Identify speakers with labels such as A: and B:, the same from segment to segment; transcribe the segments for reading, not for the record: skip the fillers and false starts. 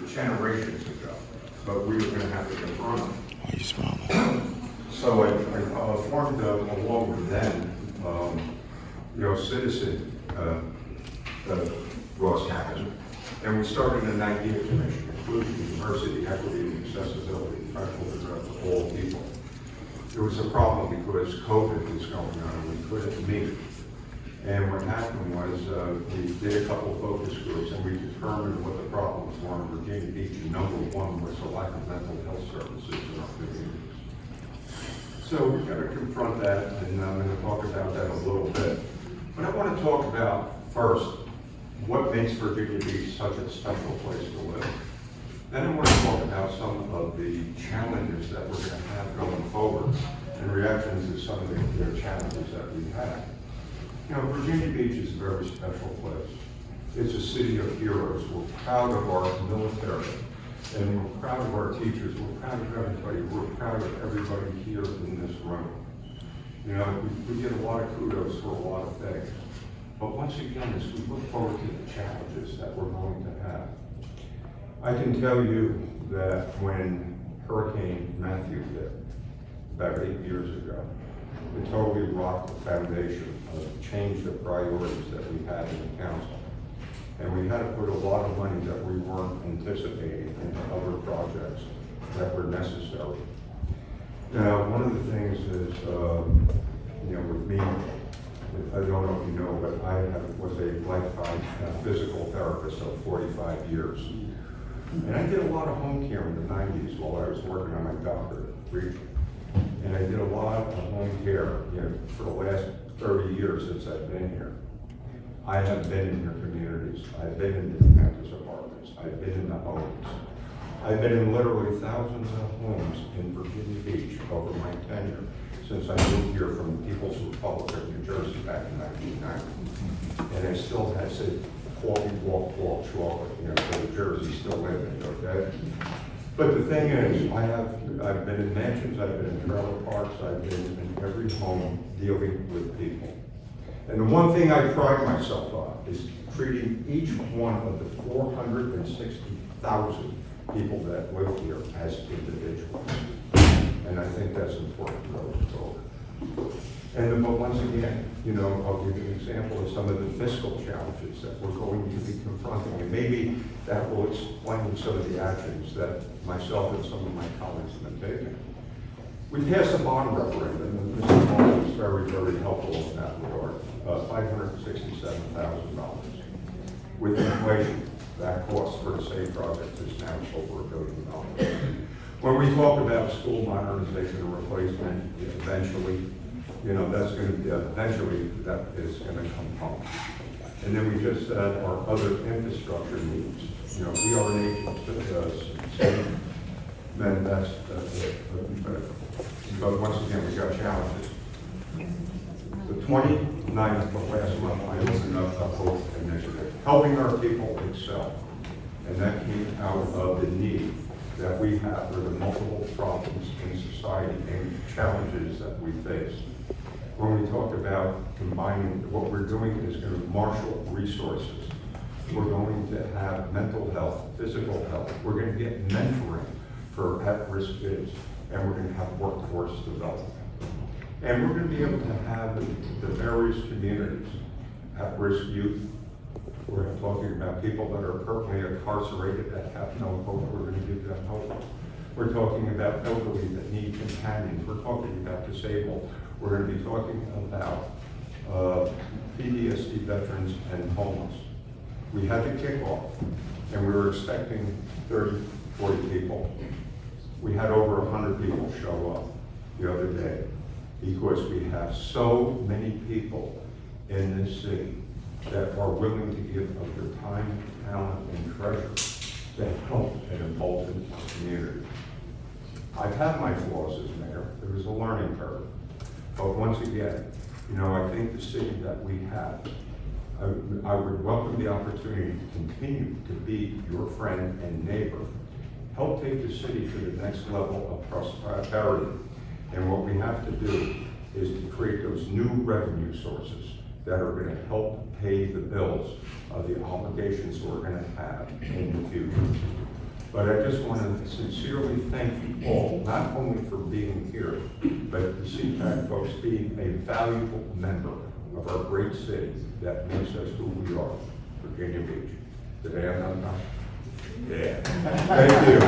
A: generations ago, but we were going to have to confront them.
B: Why are you smiling?
A: So I formed, along with them, citizen, Ross happened, and we started an idea commission, including diversity, equity, and accessibility, trying to address all people. There was a problem because COVID was going on and we couldn't meet. And what happened was we did a couple of focus groups and we determined what the problems were in Virginia Beach. And number one was the lack of mental health services in our communities. So we've got to confront that, and I'm going to talk about that a little bit. But I want to talk about first what makes Virginia Beach such a special place to live. Then I want to talk about some of the challenges that we're going to have going forward and reactions to some of the challenges that we have. You know, Virginia Beach is a very special place. It's a city of heroes. We're proud of our military, and we're proud of our teachers. We're proud of everybody. We're proud of everybody here in this room. You know, we get a lot of kudos for a lot of things. But once again, as we look forward to the challenges that we're going to have, I can tell you that when Hurricane Matthew hit about 8 years ago, it totally rocked the foundation of change the priorities that we had in the council. And we had to put a lot of money that we weren't anticipating into other projects that were necessary. Now, one of the things is, with me, I don't know if you know, but I was a lifetime physical therapist of 45 years. And I did a lot of home care in the 90s while I was working on my doctorate. And I did a lot of home care, for the last 30 years since I've been here. I have been in your communities. I've been in the campus apartments. I've been in the homes. I've been in literally thousands of homes in Virginia Beach over my tenure since I moved here from the People's Republic of New Jersey back in 1990. And I still had said, coffee, walk, chocolate, so the Jersey still in it, okay? But the thing is, I've been in mansions, I've been in trailer parks, I've been in every home dealing with people. And the one thing I pride myself on is treating each one of the 460,000 people that live here as individuals. And I think that's important going forward. And but once again, I'll give you an example of some of the fiscal challenges that we're going to be confronting. And maybe that will explain some of the actions that myself and some of my colleagues have been taking. We passed a bond referendum, and Mr. Moore was very, very helpful in that regard, $567,000. With inflation, that cost for the SAVE project is now over $1 billion. When we talk about school modernization and replacement, eventually, that's going to be, eventually that is going to come home. And then we just said our other infrastructure needs. We are an agency that does manifest but once again, we've got challenges. The 29th of last month, I opened up a HOPE initiative, helping our people excel. And that came out of the need that we have for the multiple problems in society and challenges that we face. When we talk about combining, what we're doing is going to marshal resources. We're going to have mental health, physical health. We're going to get mentoring for at-risk kids, and we're going to have workforce development. And we're going to be able to have the various communities, at-risk youth. We're talking about people that are currently incarcerated that have no hope. We're going to give them hope. We're talking about elderly that need companions. We're talking about disabled. We're going to be talking about PTSD veterans and homeless. We had the kickoff, and we were expecting 30, 40 people. We had over 100 people show up the other day because we have so many people in this city that are willing to give of their time, talent, and treasure to help an emboldened community. I've had my flaws as mayor. There was a learning curve. But once again, I think the city that we have, I would welcome the opportunity to continue to be your friend and neighbor. Help take the city to the next level of prosperity. And what we have to do is to create those new revenue sources that are going to help pay the bills of the obligations we're going to have in the future. But I just want to sincerely thank you all, not only for being here, but the Seatack folks being a valuable member of our great city that makes us who we are, Virginia Beach. Today I'm not done. Yeah. Thank you.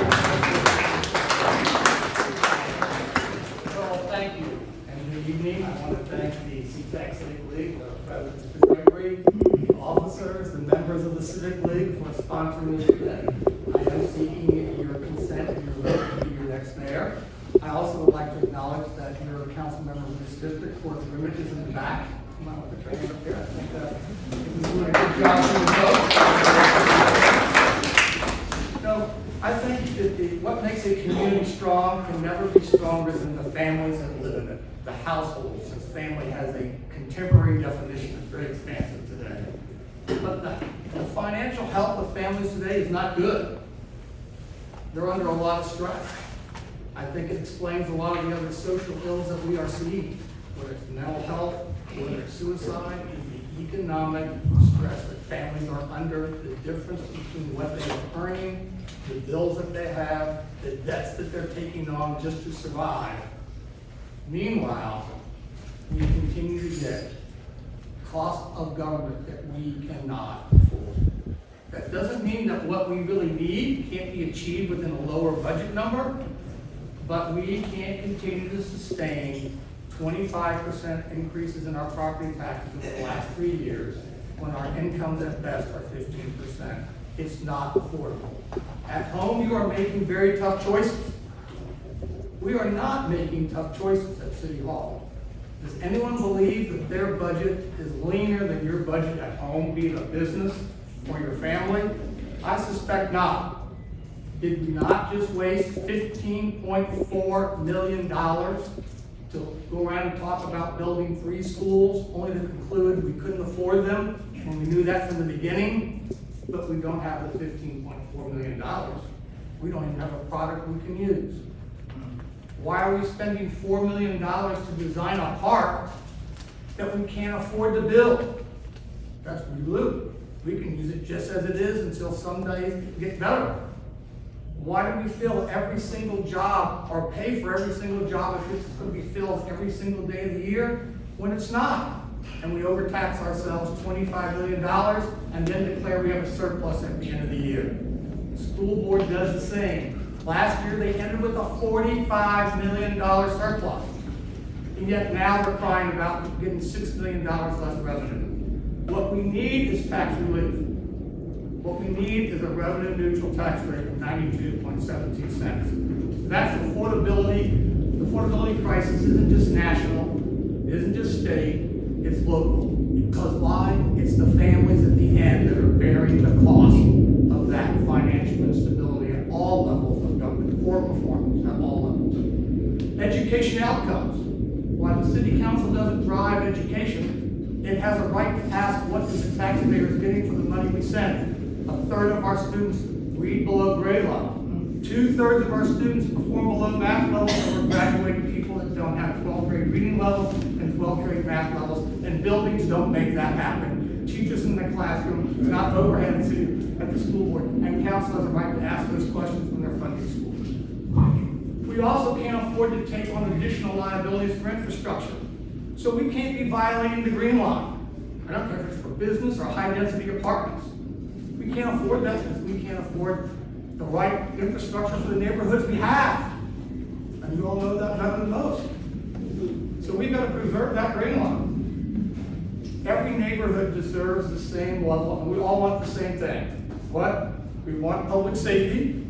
B: Well, thank you. And good evening. I want to thank the Seatack Civic League, the President Mr. Gregory, the officers, the members of the Civic League for sponsoring me today. I am seeking your consent and your vote to be your next mayor. I also would like to acknowledge that you're a council member of this district, Fort Rimmage is in the back. Come on with the train up here. I think you're doing a good job for the vote. No, I think that what makes a community strong can never be stronger than the families that live in it, the households. Since family has a contemporary definition, it's very expansive today. But the financial health of families today is not good. They're under a lot of stress. I think it explains a lot of the other social ills that we are seeing, whether it's mental health, whether it's suicide, the economic stress that families are under, the difference between what they are earning, the bills that they have, the debts that they're taking on just to survive. Meanwhile, we continue to get cost of government that we cannot afford. That doesn't mean that what we really need can't be achieved within a lower budget number, but we can't continue to sustain 25% increases in our property taxes over the last 3 years when our incomes at best are 15%. It's not affordable. At home, you are making very tough choices. We are not making tough choices at City Hall. Does anyone believe that their budget is leaner than your budget at home, be it a business or your family? I suspect not. Did we not just waste $15.4 million to go around and talk about building 3 schools, only to conclude we couldn't afford them when we knew that from the beginning? But we don't have the $15.4 million. We don't even have a product we can use. Why are we spending $4 million to design a park that we can't afford to build? That's blue. We can use it just as it is until some days get better. Why do we fill every single job or pay for every single job if it's going to be filled every single day of the year when it's not? And we overtax ourselves $25 million and then declare we have a surplus at the end of the year. The school board does the same. Last year they ended with a $45 million surplus. And yet now we're crying about getting $6 million less revenue. What we need is tax relief. What we need is a revenue neutral tax rate of 92.72 cents. That's affordability. The affordability crisis isn't just national, it isn't just state, it's local. Because why? It's the families at the end that are bearing the cost of that financial instability at all levels of government, poor performance at all levels. Education outcomes. While the city council doesn't drive education, it has a right to ask what is the taxpayers getting for the money we send. A third of our students read below grade level. 2/3 of our students perform below math levels, and we're graduating people that don't have 12th grade reading levels and 12th grade math levels, and buildings don't make that happen. Teachers in the classroom, not overhead at the school board, and council has a right to ask those questions when they're funding schools. We also can't afford to take on additional liabilities for infrastructure. So we can't be violating the green line. I don't care if it's for business or high-density apartments. We can't afford that because we can't afford the right infrastructure for the neighborhoods we have. And you all know that better than most. So we've got to preserve that green line. Every neighborhood deserves the same level, and we all want the same thing. What? We want public safety.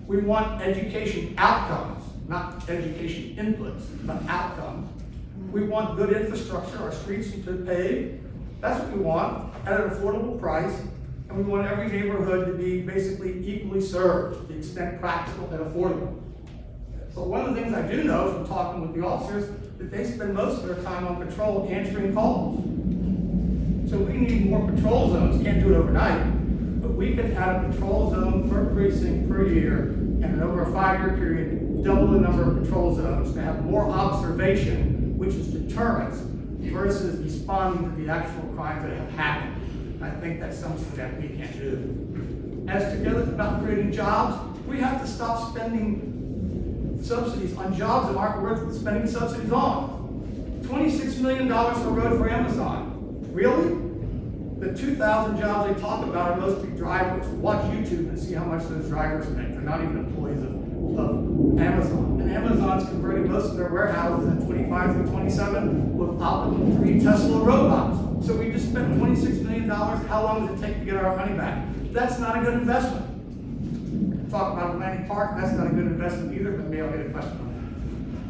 B: We want education outcomes, not education inputs, but outcomes. We want good infrastructure, our streets to pave. That's what we want at an affordable price. And we want every neighborhood to be basically equally served to the extent practical and affordable. But one of the things I do know from talking with the officers that they spend most of their time on patrol answering calls. So we need more patrol zones. Can't do it overnight, but we can add a patrol zone per precinct per year, and over a 5-year period, double the number of patrol zones to have more observation, which is deterrence, versus responding to the actual crimes that have happened. I think that's something that we can do. As together about creating jobs, We have to stop spending subsidies on jobs that aren't worth spending subsidies on. $26 million for a road for Amazon. Really? The 2,000 jobs they talk about are mostly drivers. Watch YouTube and see how much those drivers make. They're not even employees of Amazon. And Amazon's converting most of their warehouses in 25 through 27 with Optimus 3 Tesla robots. So we just spent $26 million. How long does it take to get our money back? That's not a good investment. Talk about Atlantic Park, that's not a good investment either, but maybe I'll get a question on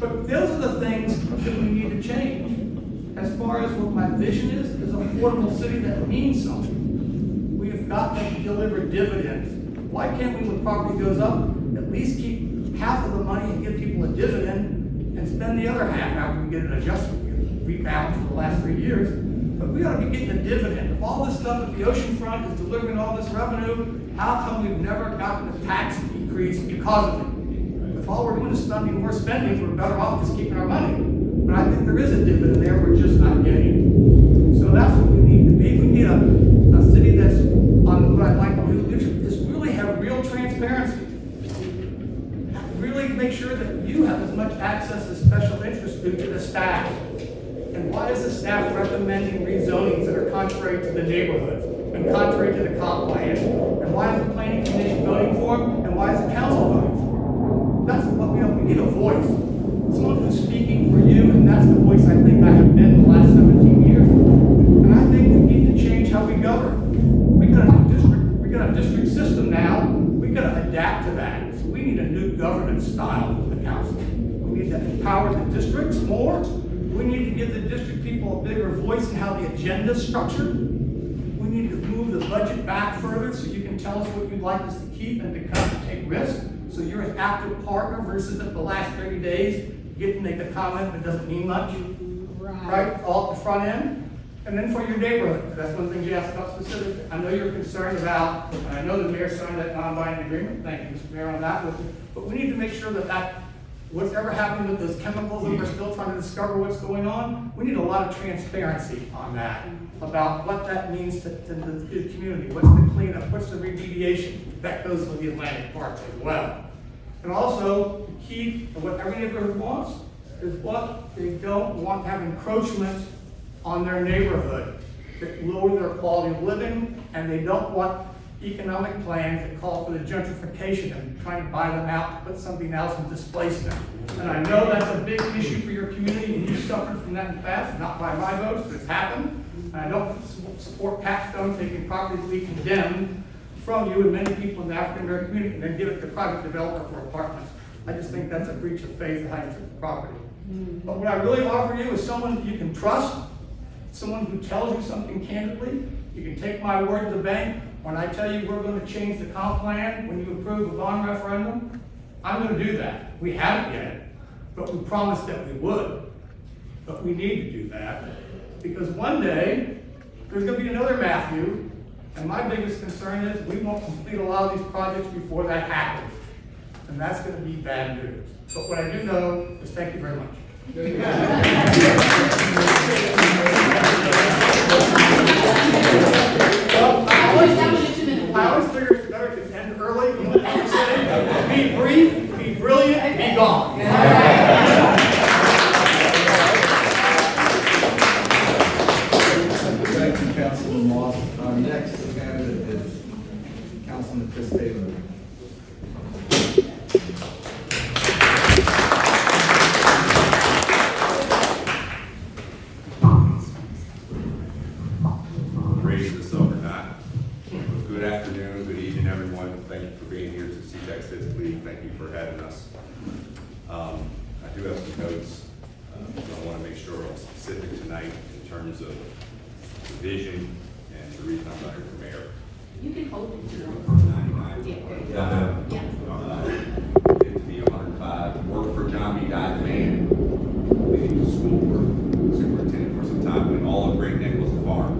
B: that. But those are the things that we need to change. As far as what my vision is an affordable city that means something. We have got to deliver dividends. Why can't we, when property goes up, at least keep half of the money and give people a dividend and spend the other half after we get an adjustment, rebound for the last 3 years? But we ought to be getting a dividend. If all this stuff at the oceanfront is delivering all this revenue, how come we've never gotten a tax decrease because of it? If all we're doing is spending more spending, we're better off just keeping our money. But I think there is a dividend there, we're just not getting it. So that's what we need to be. We need a city that's, on what I'd like to do, is really have real transparency. Really make sure that you have as much access as special interest do to the staff. And why is the staff recommending rezonings that are contrary to the neighborhood and contrary to the comp plan? And why is the planning commission voting for them? And why is the council voting for them? That's what we don't, we need a voice. Someone who's speaking for you, and that's the voice I think I have been the last 17 years. And I think we need to change how we govern. We got a district system now. We got to adapt to that. So we need a new governance style for the council. We need to empower the districts more. We need to give the district people a bigger voice in how the agenda is structured. We need to move the budget back further so you can tell us what you'd like us to keep and to come and take risks. So you're an active partner versus at the last 30 days, you get to make a comment that doesn't mean much. Right? All at the front end. And then for your neighborhood, that's one thing you asked about specifically. I know you're concerned about, and I know the mayor signed that non-binding agreement. Thank you, Mr. Mayor, on that. But we need to make sure that whatever happened with those chemicals and we're still trying to discover what's going on, we need a lot of transparency on that, about what that means to the community. What's the cleanup? What's the remediation? That goes for the Atlantic Park as well. And also, the key to what every neighborhood wants is what they don't want to have encroachment on their neighborhood that lower their quality of living, and they don't want economic plans that call for the gentrification and trying to buy them out to put something else and displace them. And I know that's a big issue for your community, and you've suffered from that in the past, not by my votes, but it's happened. And I don't support Pat Stone taking property that we condemned from you and many people in the African American community and then give it to private developer for apartments. I just think that's a breach of faith in how you took the property. But what I really offer you is someone that you can trust, someone who tells you something candidly. You can take my word to the bank. When I tell you we're going to change the comp plan when you approve a bond referendum, I'm going to do that. We haven't yet, but we promised that we would. But we need to do that because one day there's going to be another Matthew, and my biggest concern is we won't complete a lot of these projects before that happens. And that's going to be bad news. But what I do know is thank you very much. Well, I always figure it's better to end early. You know what I say? Be brief, be brilliant, be gone.
C: Thank you, Councilman Moss. Our next candidate is Councilman Chris Taylor.
D: Raised this overnight. Good afternoon, good evening, everyone. Thank you for being here to Seatack Civic League. Thank you for having us. I do have some notes. I want to make sure I'm specific tonight in terms of the vision and the reason I'm not here for mayor.
E: You can hold it to
D: 99.
E: Yeah.
D: Get to be 105. Worked for John B. Dye man, leading the school board superintendent for some time when all of Great Neck was a farm.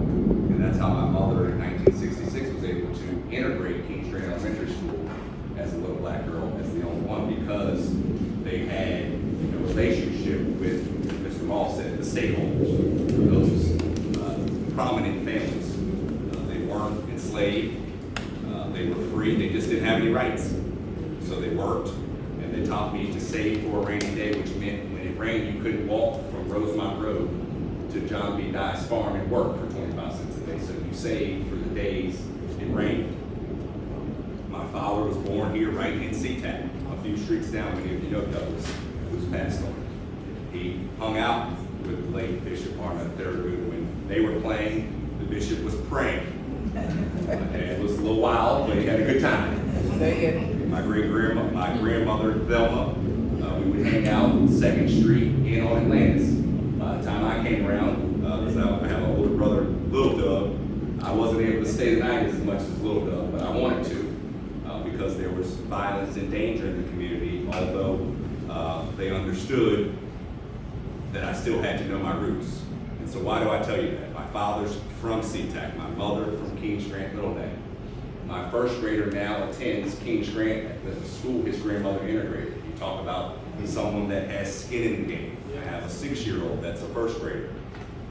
D: And that's how my mother in 1966 was able to integrate Kingstrand Elementary School as a little black girl, as the only one, because they had a relationship with, Mr. Moss said, the stakeholders, those prominent families. They weren't enslaved, they were free, they just didn't have any rights. So they worked, and they taught me to save for a rainy day, which meant when it rained, you couldn't walk from Rosemont Road to John B. Dye's farm and work for 25 cents a day. So you saved for the days it rained. My father was born here right in Seatack, a few streets down. Many of you know Douglas, who's passed on. He hung out with the late Bishop Arnold Thurgood. When they were playing, the bishop was praying. And it was a little wild, but he had a good time. My grandmother, Velma, we would hang out on 2nd Street in on Atlantis. By the time I came around, because I have an older brother, Little Doug, I wasn't able to stay the night as much as Little Doug, but I wanted to because there was violence and danger in the community, although they understood that I still had to know my roots. And so why do I tell you that? My father's from Seatack, my mother from Kings Grant, Little Neck. My first grader now attends Kings Grant at the school his grandmother integrated. You talk about someone that has skin in the game. I have a 6-year-old that's a first grader,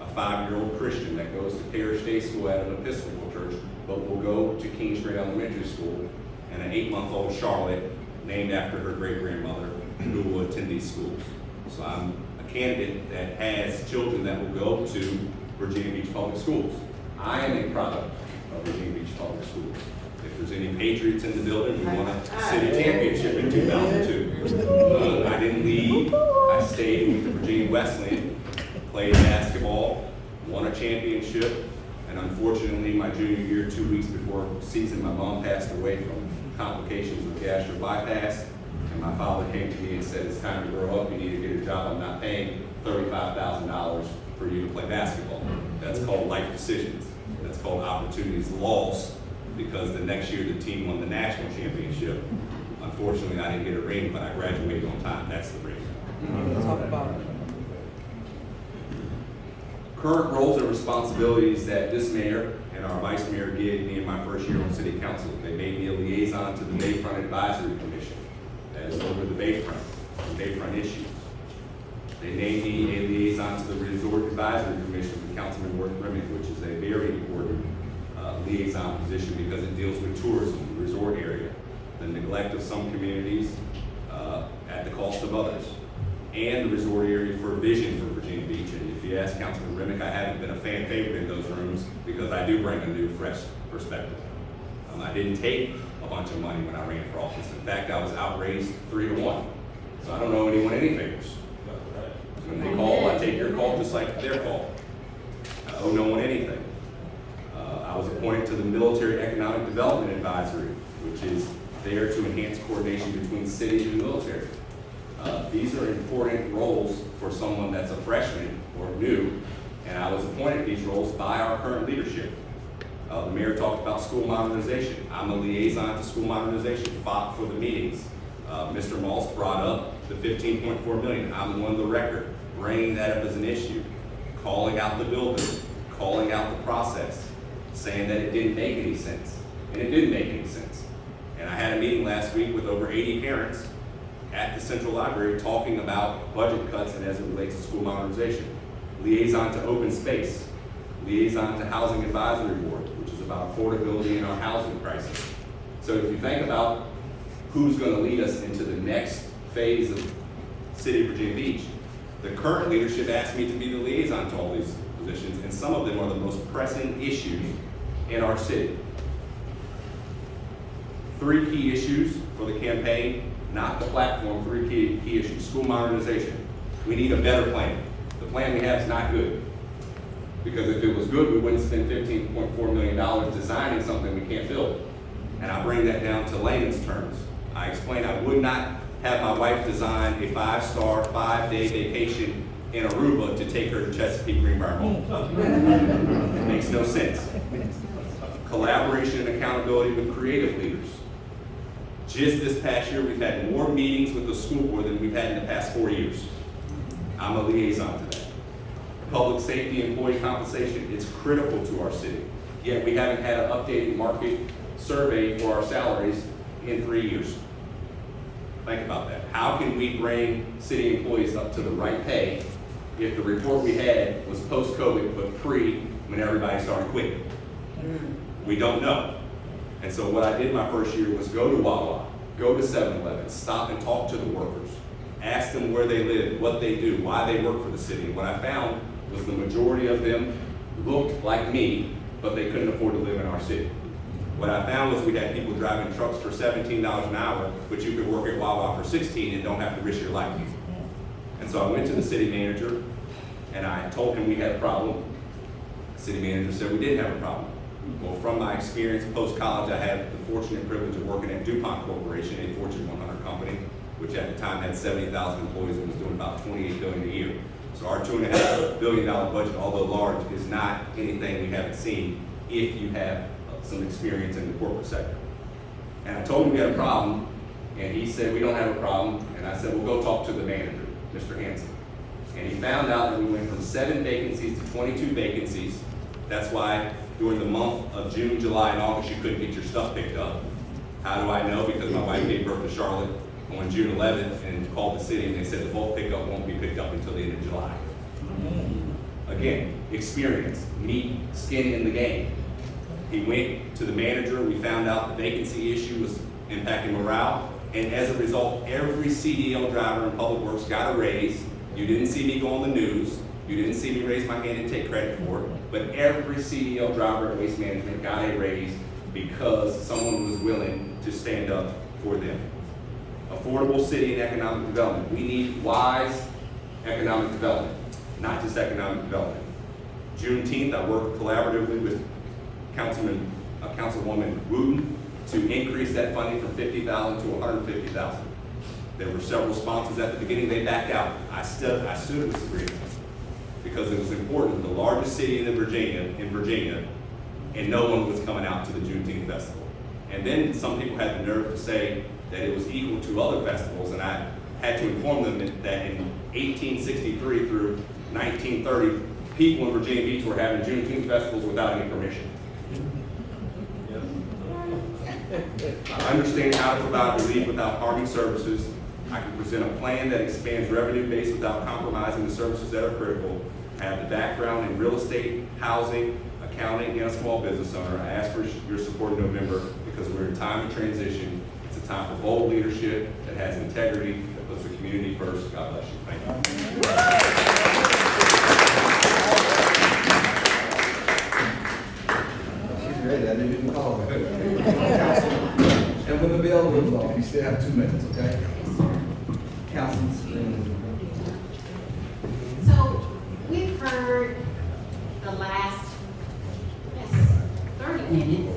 D: a 5-year-old Christian that goes to Parish Day School at an Episcopal church, but will go to Kings Grant Elementary School, and an 8-month-old Charlotte, named after her great-grandmother, who will attend these schools. So I'm a candidate that has children that will go to Virginia Beach Public Schools. I am a product of Virginia Beach Public Schools. If there's any Patriots in the building, we won a city championship in 2002. I didn't leave. I stayed with the Virginia Wesleyan, played basketball, won a championship, and unfortunately, my junior year, 2 weeks before season, my mom passed away from complications of gastric bypass, and my father came to me and said, it's time to grow up, you need to get a job. I'm not paying $35,000 for you to play basketball. That's called life decisions. That's called opportunities lost, because the next year the team won the national championship. Unfortunately, I didn't get a ring, but I graduated on time. That's the ring.
E: Talk about it.
D: Current roles and responsibilities that this mayor and our vice mayor gave me in my first year on city council. They made me a liaison to the Bayfront Advisory Commission. That is over the Bayfront issues. They named me a liaison to the Resort Advisory Commission with Councilman Worth Remick, which is a very important liaison position because it deals with tourism, the resort area, the neglect of some communities at the cost of others, and the resort area for vision for Virginia Beach. And if you ask Councilman Remick, I haven't been a fan favorite in those rooms because I do bring a new, fresh perspective. I didn't take a bunch of money when I ran for office. In fact, I was outraised 3-1. So I don't owe anyone any favors. When they call, I take your call just like their call. I owe no one anything. I was appointed to the Military Economic Development Advisory, which is there to enhance coordination between cities and military. These are important roles for someone that's a freshman or new, and I was appointed to these roles by our current leadership. The mayor talked about school modernization. I'm a liaison to school modernization, fought for the meetings. Mr. Moss brought up the $15.4 million. I'm one of the record, bringing that up as an issue, calling out the building, calling out the process, saying that it didn't make any sense, and it didn't make any sense. And I had a meeting last week with over 80 parents at the Central Library talking about budget cuts and as it relates to school modernization. Liaison to open space, liaison to Housing Advisory Board, which is about affordability in our housing crisis. So if you think about who's going to lead us into the next phase of City of Virginia Beach, the current leadership asked me to be the liaison to all these positions, and some of them are the most pressing issues in our city. 3 key issues for the campaign, not the platform, 3 key issues. School modernization. We need a better plan. The plan we have is not good. Because if it was good, we wouldn't spend $15.4 million designing something we can't build. And I bring that down to layman's terms. I explain I would not have my wife design a 5-star, 5-day vacation in Aruba to take her to Chesapeake Greenbrier Mall. It makes no sense. Collaboration and accountability with creative leaders. Just this past year, we've had more meetings with the school board than we've had in the past 4 years. I'm a liaison to that. Public safety employee compensation, it's critical to our city. Yet we haven't had an updated market survey for our salaries in 3 years. Think about that. How can we bring city employees up to the right pay if the report we had was post-COVID but pre when everybody started quitting? We don't know. And so what I did my first year was go to Wawa, Go to 7-Eleven, stop and talk to the workers. Ask them where they live, what they do, why they work for the city. And what I found was the majority of them looked like me, but they couldn't afford to live in our city. What I found was we had people driving trucks for $17 an hour, but you could work at Wawa for 16 and don't have to risk your life. And so I went to the city manager and I told him we had a problem. The city manager said we didn't have a problem. Well, from my experience post-college, I had the fortunate privilege of working at DuPont Corporation, a Fortune 100 company, which at the time had 70,000 employees and was doing about $28 billion a year. So our $2.5 billion budget, although large, is not anything we haven't seen if you have some experience in the corporate sector. And I told him we had a problem, and he said we don't have a problem, and I said, well, go talk to the manager, Mr. Hanson. And he found out that we went from 7 vacancies to 22 vacancies. That's why during the month of June, July, and August, you couldn't get your stuff picked up. How do I know? Because my wife gave birth to Charlotte on June 11th and called the city and they said the bulk pickup won't be picked up until the end of July. Again, experience, meat, skin in the game. He went to the manager, we found out the vacancy issue was impacting morale, and as a result, every CDL driver in Public Works got a raise. You didn't see me go on the news, you didn't see me raise my hand and take credit for it, but every CDL driver at Waste Management got a raise because someone was willing to stand up for them. Affordable city and economic development. We need wise economic development, not just economic development. Juneteenth, I worked collaboratively with Councilwoman Wooten to increase that funding from $50,000 to $150,000. There were several sponsors at the beginning, they backed out. I stood with Sabrina because it was important, the largest city in Virginia, and no one was coming out to the Juneteenth festival. And then some people had the nerve to say that it was equal to other festivals, and I had to inform them that in 1863 through 1930, people in Virginia Beach were having Juneteenth festivals without any permission. I understand how to provide relief without harming services. I can present a plan that expands revenue base without compromising the services that are critical. I have the background in real estate, housing, accounting, and a small business owner. I ask for your support in November because we're in a time of transition. It's a time for bold leadership that has integrity, that puts the community first. God bless you. Thank you.
C: She's ready, I didn't even call her. And when the bell goes off, you still have 2 minutes, okay? Councilman Spring.
F: So we've heard the last 30 minutes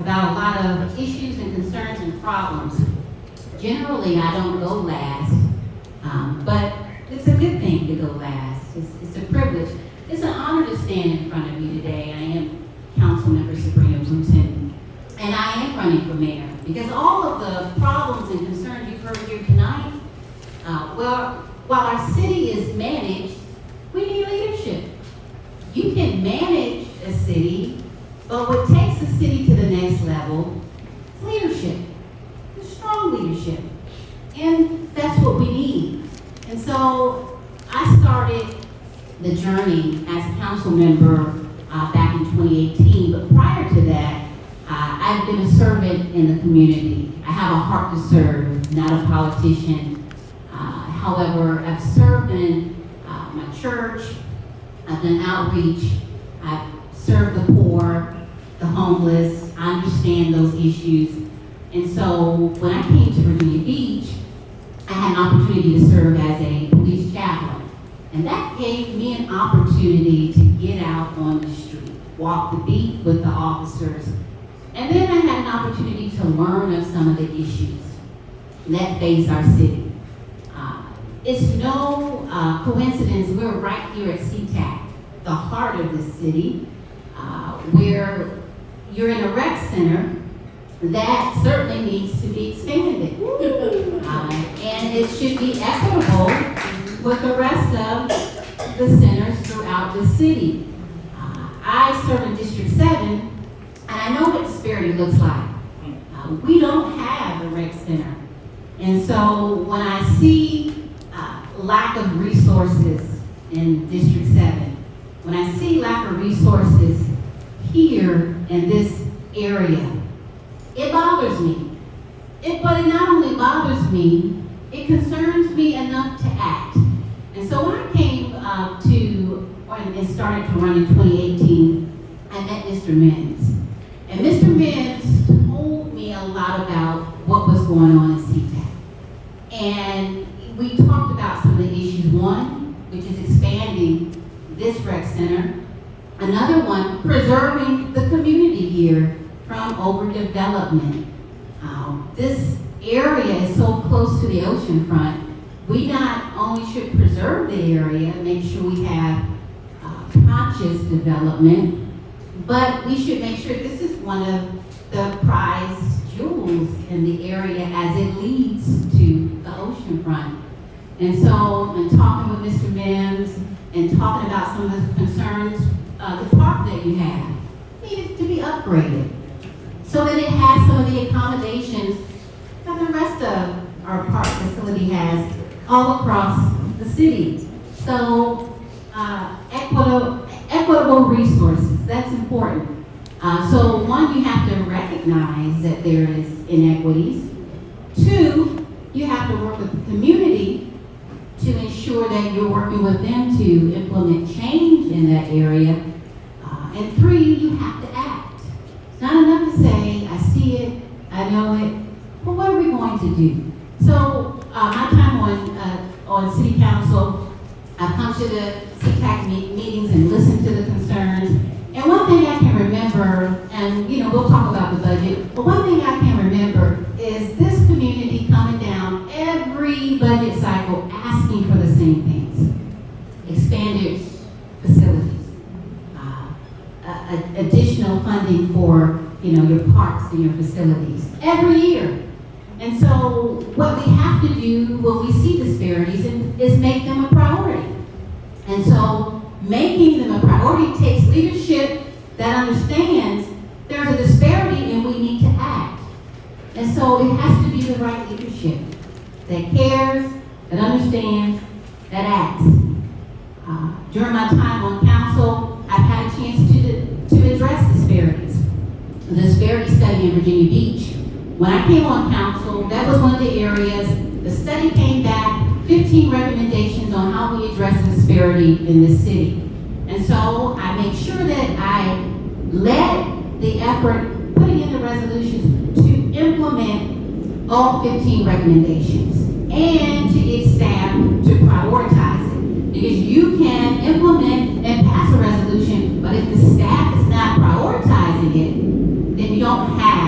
F: about a lot of issues and concerns and problems. Generally, I don't go last, but it's a good thing to go last. It's a privilege. It's an honor to stand in front of you today. I am Councilmember Sabrina Bruton, and I am running for mayor because all of the problems and concerns you've heard here tonight, well, while our city is managed, we need leadership. You can manage a city, but what takes the city to the next level is leadership, it's strong leadership. And that's what we need. And so I started the journey as a council member back in 2018, but prior to that, I've been a servant in the community. I have a heart to serve, not a politician. However, I've served in my church, I've done outreach, I've served the poor, the homeless, I understand those issues. And so when I came to Virginia Beach, I had an opportunity to serve as a police chaplain. And that gave me an opportunity to get out on the street, walk the beat with the officers. And then I had an opportunity to learn of some of the issues that face our city. It's no coincidence we're right here at Seatack, the heart of the city, where you're in a rec center that certainly needs to be expanded. And it should be equitable with the rest of the centers throughout the city. I serve in District 7, and I know what disparity looks like. We don't have a rec center. And so when I see lack of resources in District 7, when I see lack of resources here in this area, it bothers me. But it not only bothers me, it concerns me enough to act. And so when I came and started to run in 2018, I met Mr. Mims. And Mr. Mims told me a lot about what was going on in Seatack. And we talked about some of the issues. One, which is expanding this rec center. Another one, preserving the community here from overdevelopment. This area is so close to the ocean front. We not only should preserve the area, make sure we have conscious development, but we should make sure this is one of the prized jewels in the area as it leads to the ocean front. And so, in talking with Mr. Mims and talking about some of the concerns, the park that you have needed to be upgraded so that it has some of the accommodations that the rest of our park facility has all across the city. So, equitable resources, that's important. So one, you have to recognize that there is inequities. Two, you have to work with the community to ensure that you're working with them to implement change in that area. And three, you have to act. It's not enough to say, I see it, I know it, but what are we going to do? So my time on city council, I've come to the Seatack meetings and listened to the concerns. And one thing I can remember, and we'll talk about the budget, but one thing I can remember is this community coming down every budget cycle asking for the same things. Expanded facilities, additional funding for your parks and your facilities every year. And so what we have to do when we see disparities is make them a priority. And so making them a priority takes leadership that understands there's a disparity and we need to act. And so it has to be the right leadership that cares, that understands, that acts. During my time on council, I've had a chance to address disparities. The disparity study in Virginia Beach. When I came on council, that was one of the areas, the study came back, 15 recommendations on how we address disparity in this city. And so I made sure that I led the effort, putting in the resolutions to implement all 15 recommendations and to get staff to prioritize it. Because you can implement and pass a resolution, but if the staff is not prioritizing it, then you don't have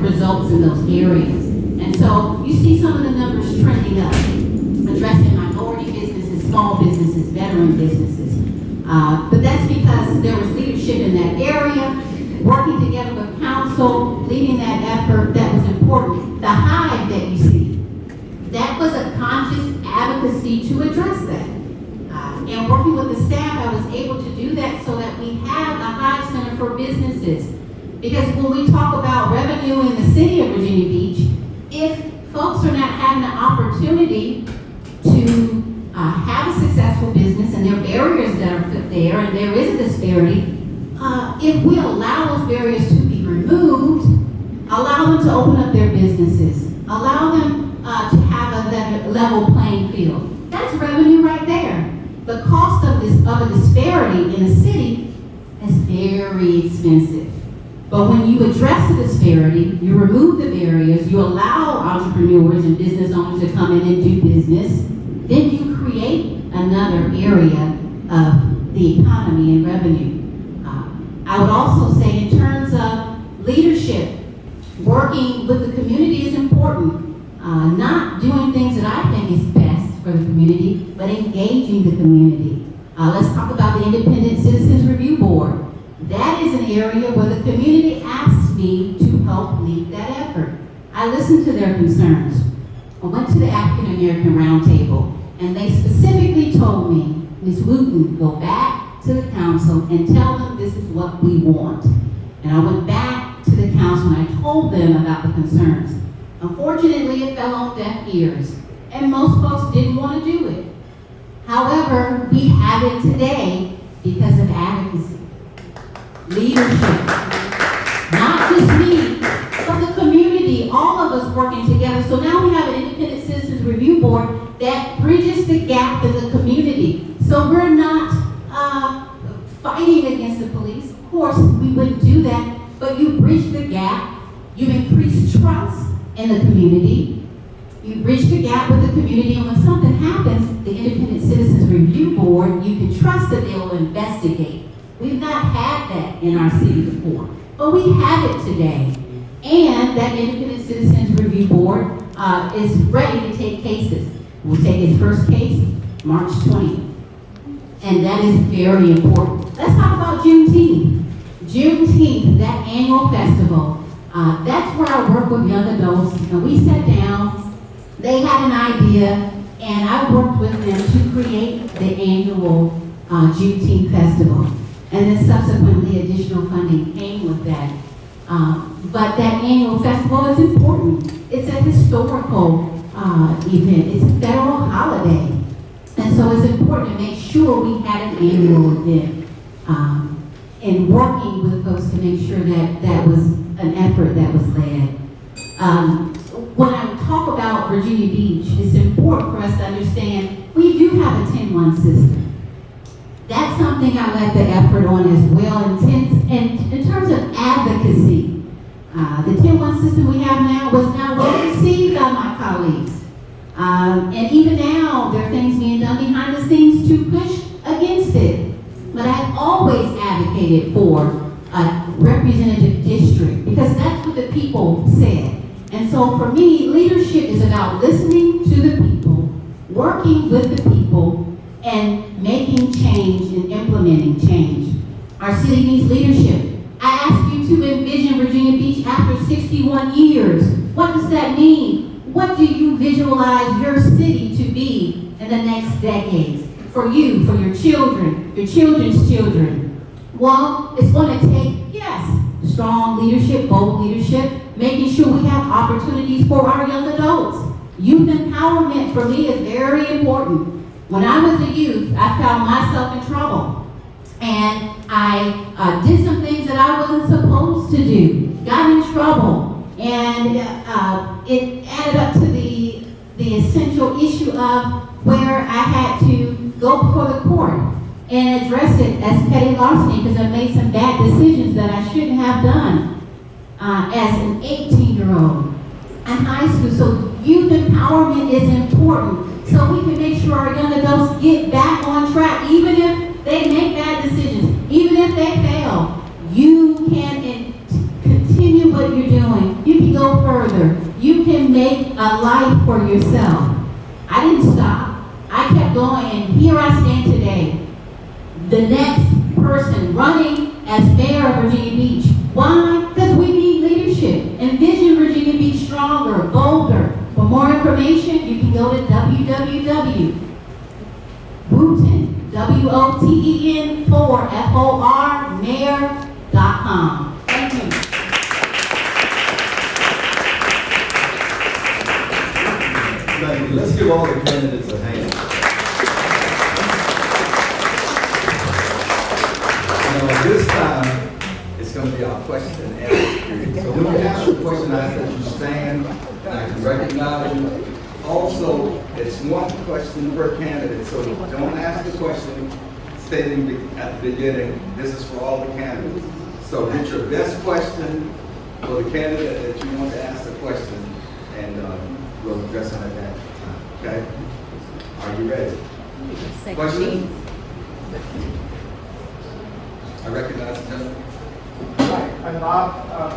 F: results in those areas. And so you see some of the numbers trending up, addressing minority businesses, small businesses, veteran businesses. But that's because there was leadership in that area, working together with council, leading that effort. That was important. The hive that you see, that was a conscious advocacy to address that. And working with the staff, I was able to do that so that we have a hive center for businesses. Because when we talk about revenue in the city of Virginia Beach, if folks are not having the opportunity to have a successful business and there are barriers that are put there and there is a disparity, if we allow those barriers to be removed, allow them to open up their businesses, allow them to have a level playing field, that's revenue right there. The cost of a disparity in a city is very expensive. But when you address the disparity, you remove the barriers, you allow entrepreneurs and business owners to come in and do business, then you create another area of the economy and revenue. I would also say in terms of leadership, working with the community is important. Not doing things that I think is best for the community, but engaging the community. Let's talk about the Independent Citizens Review Board. That is an area where the community asked me to help lead that effort. I listened to their concerns. I went to the African American Roundtable, and they specifically told me, Ms. Wooten, go back to the council and tell them this is what we want. And I went back to the council and I told them about the concerns. Unfortunately, it fell on deaf ears, and most folks didn't want to do it. However, we have it today because of advocacy. Leadership. Not just me, but the community, all board that bridges the gap in the community. So we're not fighting against the police. Of course, we wouldn't do that, but you bridge the gap. You increase trust in the community. You bridge the gap with the community, and when something happens, the Independent Citizens Review Board, you can trust that they will investigate. We've not had that in our city before, but we have it today. And that Independent Citizens Review Board is ready to take cases. We'll take its first case March 20th. And that is very important. Let's talk about Juneteenth. Juneteenth, that annual festival, that's where I work with young adults, and we sat down. They had an idea, and I worked with them to create the annual Juneteenth festival. And then subsequently, additional funding came with that. But that annual festival is important. It's a historical event. It's a federal holiday. And so it's important to make sure we had an annual event. And working with folks to make sure that that was an effort that was led. When I talk about Virginia Beach, it's important for us to understand we do have a 10-1 system. That's something I led the effort on as well. And in terms of advocacy, the 10-1 system we have now was now well received by my colleagues. And even now, there are things being done behind the scenes to push against it. But I've always advocated for a representative district because that's what the people said. And so for me, leadership is about listening to the people, working with the people, and making change and implementing change. Our city needs leadership. I ask you to envision Virginia Beach after 61 years. What does that mean? What do you visualize your city to be in the next decades? For you, for your children, your children's children. Well, it's going to take, yes, strong leadership, bold leadership, making sure we have opportunities for our young adults. Youth empowerment for me is very important. When I was a youth, I found myself in trouble. And I did some things that I wasn't supposed to do, got in trouble. And it added up to the essential issue of where I had to go before the court and address it as petty larceny because I made some bad decisions that I shouldn't have done as an 18-year-old in high school. So youth empowerment is important so we can make sure our young adults get back on track, even if they make bad decisions, even if they fail. You can continue what you're doing. You can go further. You can make a life for yourself. I didn't stop. I kept going, and here I stand today. The next person running as mayor of Virginia Beach. Why? Because we need leadership. Envision Virginia Beach stronger, bolder. For more information, you can go to www.wooten, WOTEN 4 FOR mayor.com. Thank you.
C: Thank you. Let's give all the candidates a hand. This time, it's going to be our question and answer period. So when you ask your question, I ask that you stand, and I can recognize you. Also, it's one question per candidate, so don't ask the question stating at the beginning, this is for all the candidates. So get your best question for the candidate that you want to ask the question, and we'll address them at that time, okay? Are you ready? Questions? I recognize the gentleman.
G: Hi, I'm Bob.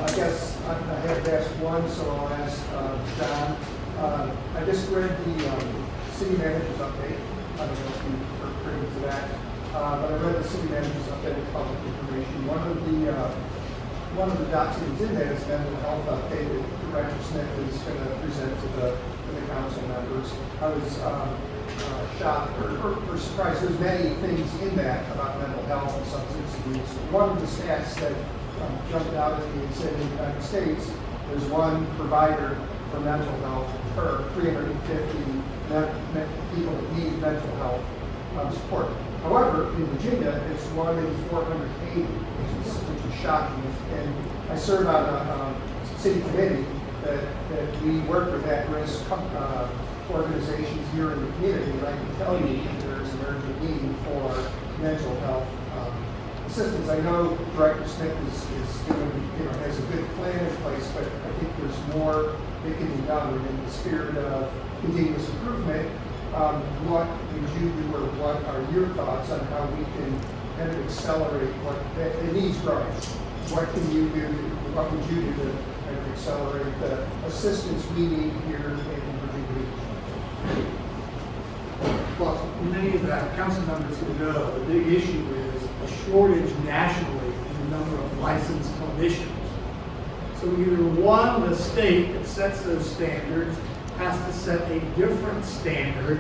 G: I guess I have to ask one, so I'll ask John. I just read the city manager's update. I don't know if you are privy to that, but I read the city manager's update of public information. One of the documents in there is mental health update that Director Smith is going to present to the council members. I was shocked or surprised. There's many things in that about mental health and substance abuse. One of the stats that jumped out at me and said in the United States, there's one provider for mental health per 350 people that need mental health support. However, in Virginia, it's 1 in 480, which is shocking. And I serve on a city committee that we work with at-risk organizations here in the community, and I can tell you there's an urgent need for mental health assistance. I know Director Smith is doing, has a good plan in place, but I think there's more that can be done. And in the spirit of continuous improvement, what would you do, or what are your thoughts on how we can kind of accelerate what it needs growing? What can you do? What would you do to kind of accelerate the assistance we need here in Virginia Beach?
B: Well, many of the council members who know, the big issue is a shortage nationally in the number of licensed clinicians. So either one, the state that sets those standards has to set a different standard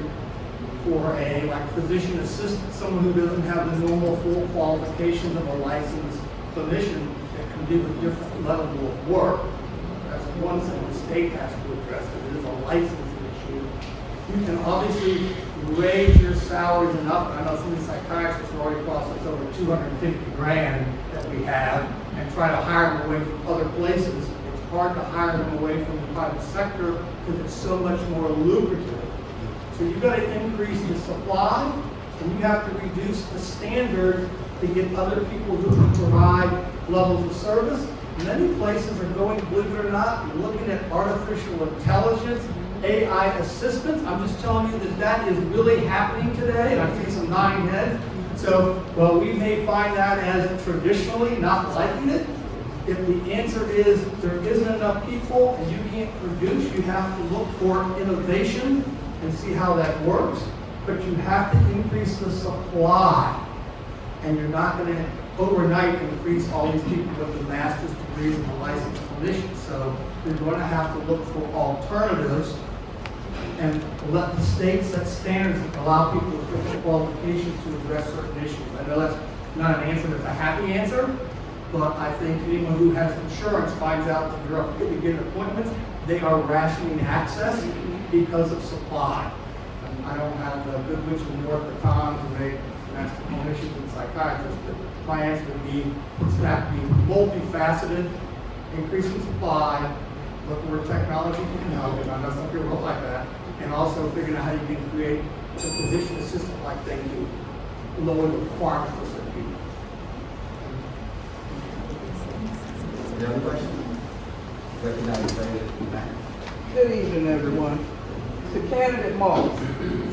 B: for a, like, physician assistant, someone who doesn't have the normal full qualifications of a licensed clinician that can do a different level of work. That's one thing the state has to address. It is a licensing issue. You can obviously raise your salaries enough. I know some of the psychiatrists are already cost us over $250,000 that we have, and try to hire them away from other places. It's hard to hire them away from the private sector because it's so much more lucrative. So you've got to increase the supply, and you have to reduce the standard to get other people who can provide levels of service. Many places are going, believe it or not, looking at artificial intelligence, AI assistance. I'm just telling you that is really happening today, and I've seen some nodding heads. So, well, we may find that as traditionally not liking it. If the answer is there isn't enough people and you can't produce, you have to look for innovation and see how that works. But you have to increase the supply. And you're not going to overnight increase all these people with the master's degrees and the licensed clinicians. So you're going to have to look for alternatives and let the state set standards that allow people with different qualifications to address certain issues. I know that's not an answer that's a happy answer, but I think anyone who has insurance finds out that you're up to get appointments, they are rationing access because of supply. I don't have the good witch in North Baton to make master clinicians and psychiatrists, but my answer would be it's going to have to be multifaceted, increasing supply, looking where technology can help, and I know some people don't like that, and also figuring out how you can create a physician assistant-like thing to lower the requirements for certain people.
C: Any other questions? Recognize the
E: Good evening, everyone. To candidate Moss,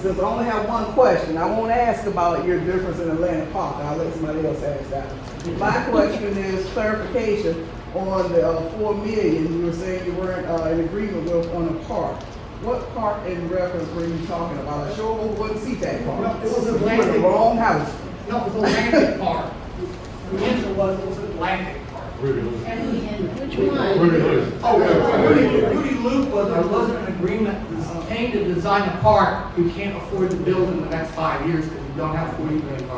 E: since I only have one question, I won't ask about your difference in Atlanta Park. I'll let somebody else ask that. My question is clarification on the 4 million you were saying you weren't in agreement with on a park. What park in reference were you talking about? I sure wasn't Seatack Park.
B: No, it was
E: You were
B: Atlantic.
E: in the wrong house.
B: No, it was Atlantic Park. The answer was it was Atlantic Park.
F: Which one?
B: Rudy Luke wasn't in agreement, came to design a park you can't afford to build in the next 5 years because you don't have $40 million.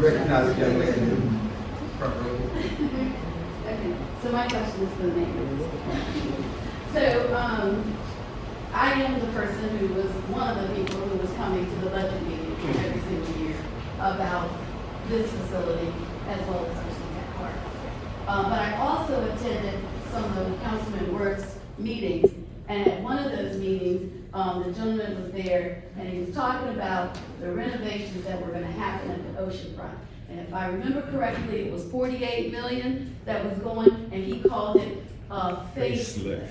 C: recognize the young lady in the front row.
H: Okay, so my question is for the mayor. So, I am the person who was one of the people who was coming to the budget meeting every single year about this facility as well as our Seatack Park. But I also attended some of Councilman Worth's meetings, and at one of those meetings, the gentleman was there, and he was talking about the renovations that were gonna happen at the oceanfront. And if I remember correctly, it was 48 million that was going, and he called it a facelift.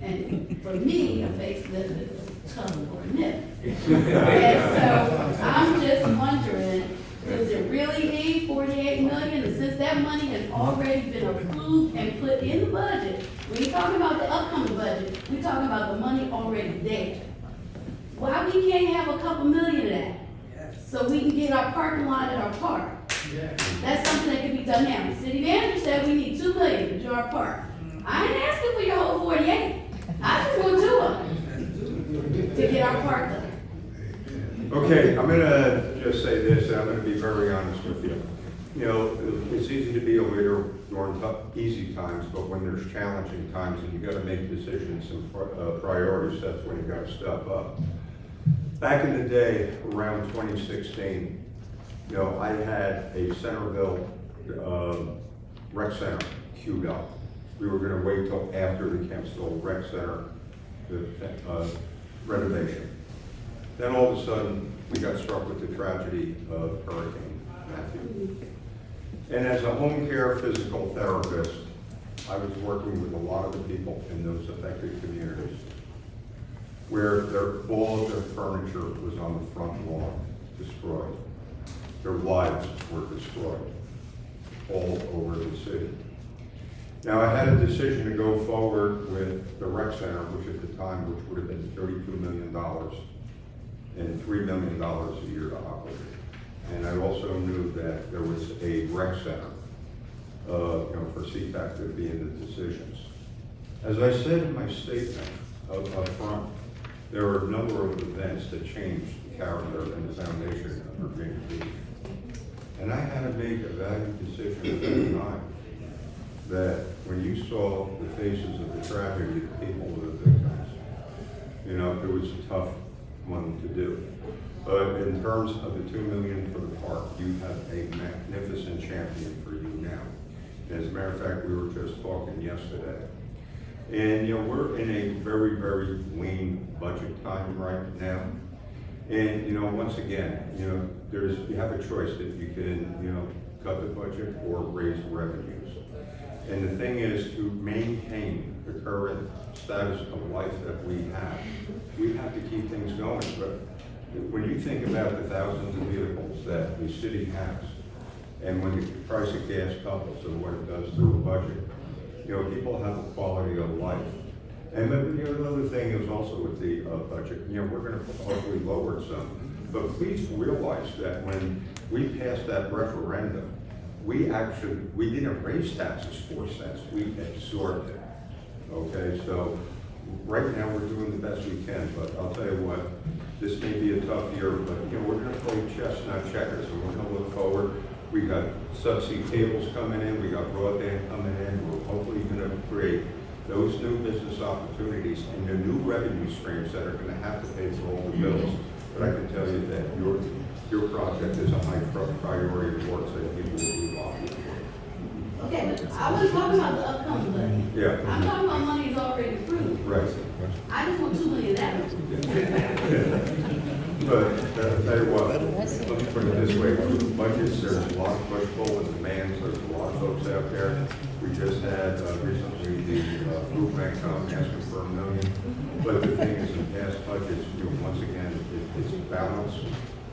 H: And for me, a facelift is a tongue or a nip. And so I'm just wondering, does it really need 48 million? And since that money has already been approved and put in the budget, we ain't talking about the upcoming budget, we talking about the money already there. Why we can't have a couple million of that? So we can get our parking lot at our park. That's something that can be done now. The city manager said we need 2 million to do our park. I ain't asking for your whole 48. I just want 2 of them to get our park done.
A: Okay, I'm gonna just say this, and I'm gonna be very honest with you. You know, it's easy to be a leader during tough, easy times, but when there's challenging times and you gotta make decisions and priorities, that's when you gotta step up. Back in the day, around 2016, you know, I had a Centerville rec center queued up. we were gonna wait till after the Kempsville Rec Center, the renovation. Then all of a sudden, we got struck with the tragedy of Hurricane Matthew. And as a home care physical therapist, I was working with a lot of the people in those affected communities where all of their furniture was on the front lawn, destroyed. Their lives were destroyed all over the city. Now, I had a decision to go forward with the rec center, which at the time, which would have been $32 million and $3 million a year to operate. And I also knew that there was a rec center, for Seatack to be in the decisions. As I said in my statement up front, there are a number of events that changed the character and the foundation of Virginia Beach. And I had to make a valued decision at that time that when you saw the faces of the tragedy, the people of the victims, it was a tough one to do. But in terms of the $2 million for the park, you have a magnificent champion for you now. As a matter of fact, we were just talking yesterday. And we're in a very, very lean budget time right now. And once again, you have a choice that you can, cut the budget or raise revenues. And the thing is, to maintain the current status of life that we have to keep things going. But when you think about the thousands of vehicles that the city has, and when the price of gas doubles and what it does to the budget, people have a quality of life. And then another thing is also with the budget, we're going to hopefully lower it some. But please realize that when we passed that referendum, we didn't raise taxes 4 cents, we absorbed it. Okay, so right now we're doing the best we can, but I'll tell you what, this may be a tough year, but we're going to play chess, not checkers, and we're going to look forward. We got subsea cables coming in, we got broadband coming in, we're hopefully going to create those new business opportunities and the new revenue streams that are going to have to pay for all the bills. But I can tell you that your project is a high priority work that people will be lobbying for.
H: Okay, but I wasn't talking about the upcoming budget.
A: Yeah.
H: I'm talking about money that's already approved.
A: Right.
H: I just want $2 million
A: But I'll tell you what, let me put it this way, budgets, there's a lot of push-pull and demands, there's a lot of folks out there. We just had recently the food bank come asking for $1 million. But the thing is, in past budgets, once again, it's balanced.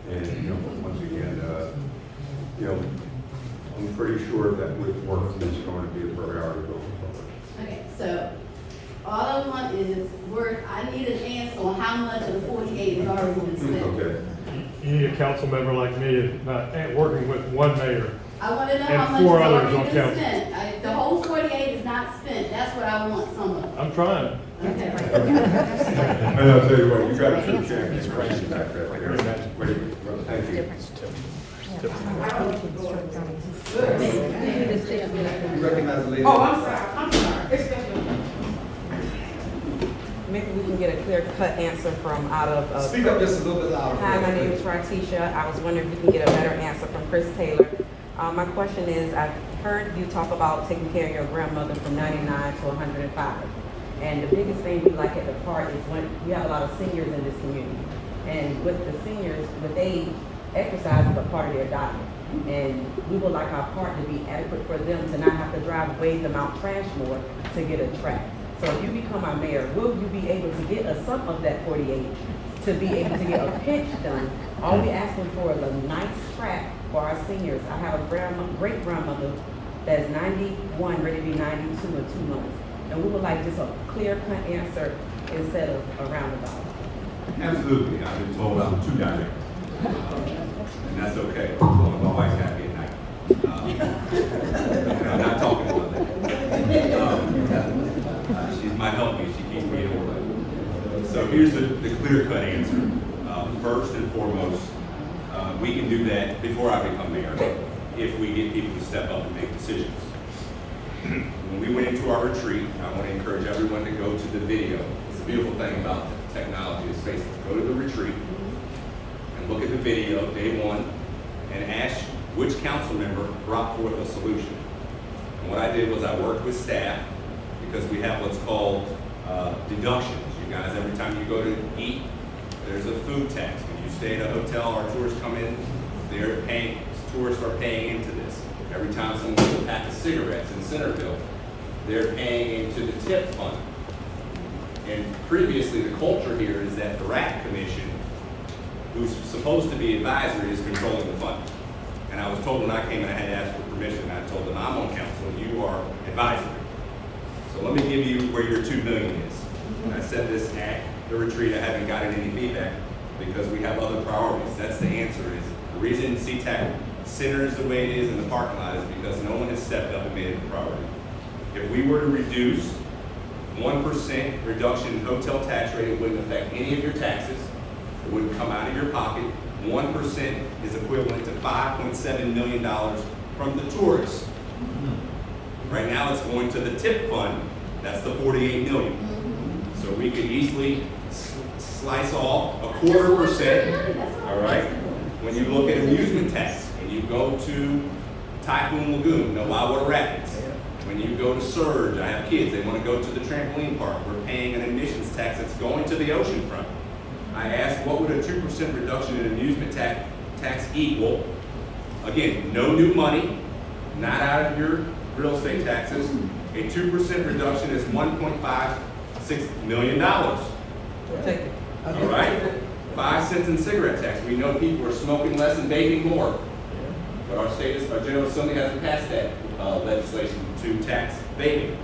A: And, once again, I'm pretty sure that with work, it's going to be a priority going forward.
H: Okay, so all I want is, I need an answer on how much of the 48 has already been spent.
A: Okay.
I: You need a council member like me, not working with one mayor.
H: I want to know
I: And
H: how much
I: 4
H: has
I: others
H: already
I: on
H: been
I: council.
H: spent. The whole 48 is not spent. That's what I want some of.
I: I'm trying.
H: Okay.
A: And I'll tell you what, you got two champions right back there. Wait, well, thank you.
C: You recognize the lady?
B: Oh, I'm sorry.
J: Maybe we can get a clear-cut answer from out of.
C: Speak up just a little bit louder.
J: Hi, my name is Ratisha. I was wondering if we can get a better answer from Chris Taylor. My question is, I've heard you talk about taking care of your grandmother from 99 to 105. And the biggest thing we like at the park is when we have a lot of seniors in this community. And with the seniors, with age, exercise is a part of their diet. And we would like our park to be adequate for them to not have to drive way to Mount Trashmore to get a track. So if you become our mayor, will you be able to get a sum of that 48 to be able to get a pinch done? All we asking for is a nice track for our seniors. I have a great grandmother that's 91, ready to be 92 in 2 months. And we would like just a clear-cut answer instead of a roundabout.
D: Absolutely, I've been told I'm too direct. And that's okay, as long as my wife's happy at night. I'm not talking about that. She's my helpmate, she keeps me in order. So here's the clear-cut answer. First and foremost, we can do that before I become mayor, if we get people to step up and make decisions. When we went into our retreat, I want to encourage everyone to go to the video. It's a beautiful thing about technology is Facebook. Go to the retreat and look at the video, day one, and ask which council member brought forth a solution. And what I did was I worked with staff because we have what's called deductions. You guys, every time you go to eat, there's a food tax. When you stay at a hotel, our tourists come in, tourists are paying into this. Every time someone gets a pack of cigarettes in Centerville, they're paying into the tip fund. And previously, the culture here is that the RAC Commission, who's supposed to be advisory, is controlling the fund. And I was told when I came and I had to ask for permission, I told them, I'm on council, you are advisory. So let me give you where your $2 million is. And I said this at the retreat, I haven't gotten any feedback because we have other priorities. That's the answer is, the reason Seatack centers the way it is in the parking lot is because no one has stepped up and made it a priority. If we were to reduce 1% reduction in hotel tax rate, it wouldn't affect any of your taxes. It wouldn't come out of your pocket. 1% is equivalent to $5.7 million from the tourists. Right now it's going to the tip fund. That's the $48 million. So we could easily slice off 0.25%, all right? When you look at amusement tax, when you go to Typhoon Lagoon, no Wildwater Rapids, when you go to Surge, I have kids, they want to go to the trampoline park, we're paying an admissions tax that's going to the oceanfront. I asked, what would a 2% reduction in amusement tax equal? Again, no new money, not out of your real estate taxes. A 2% reduction is $1.56 million. All right? 5 cents in cigarette tax. We know people are smoking less and vaping more. But our General Assembly hasn't passed that legislation to tax vaping.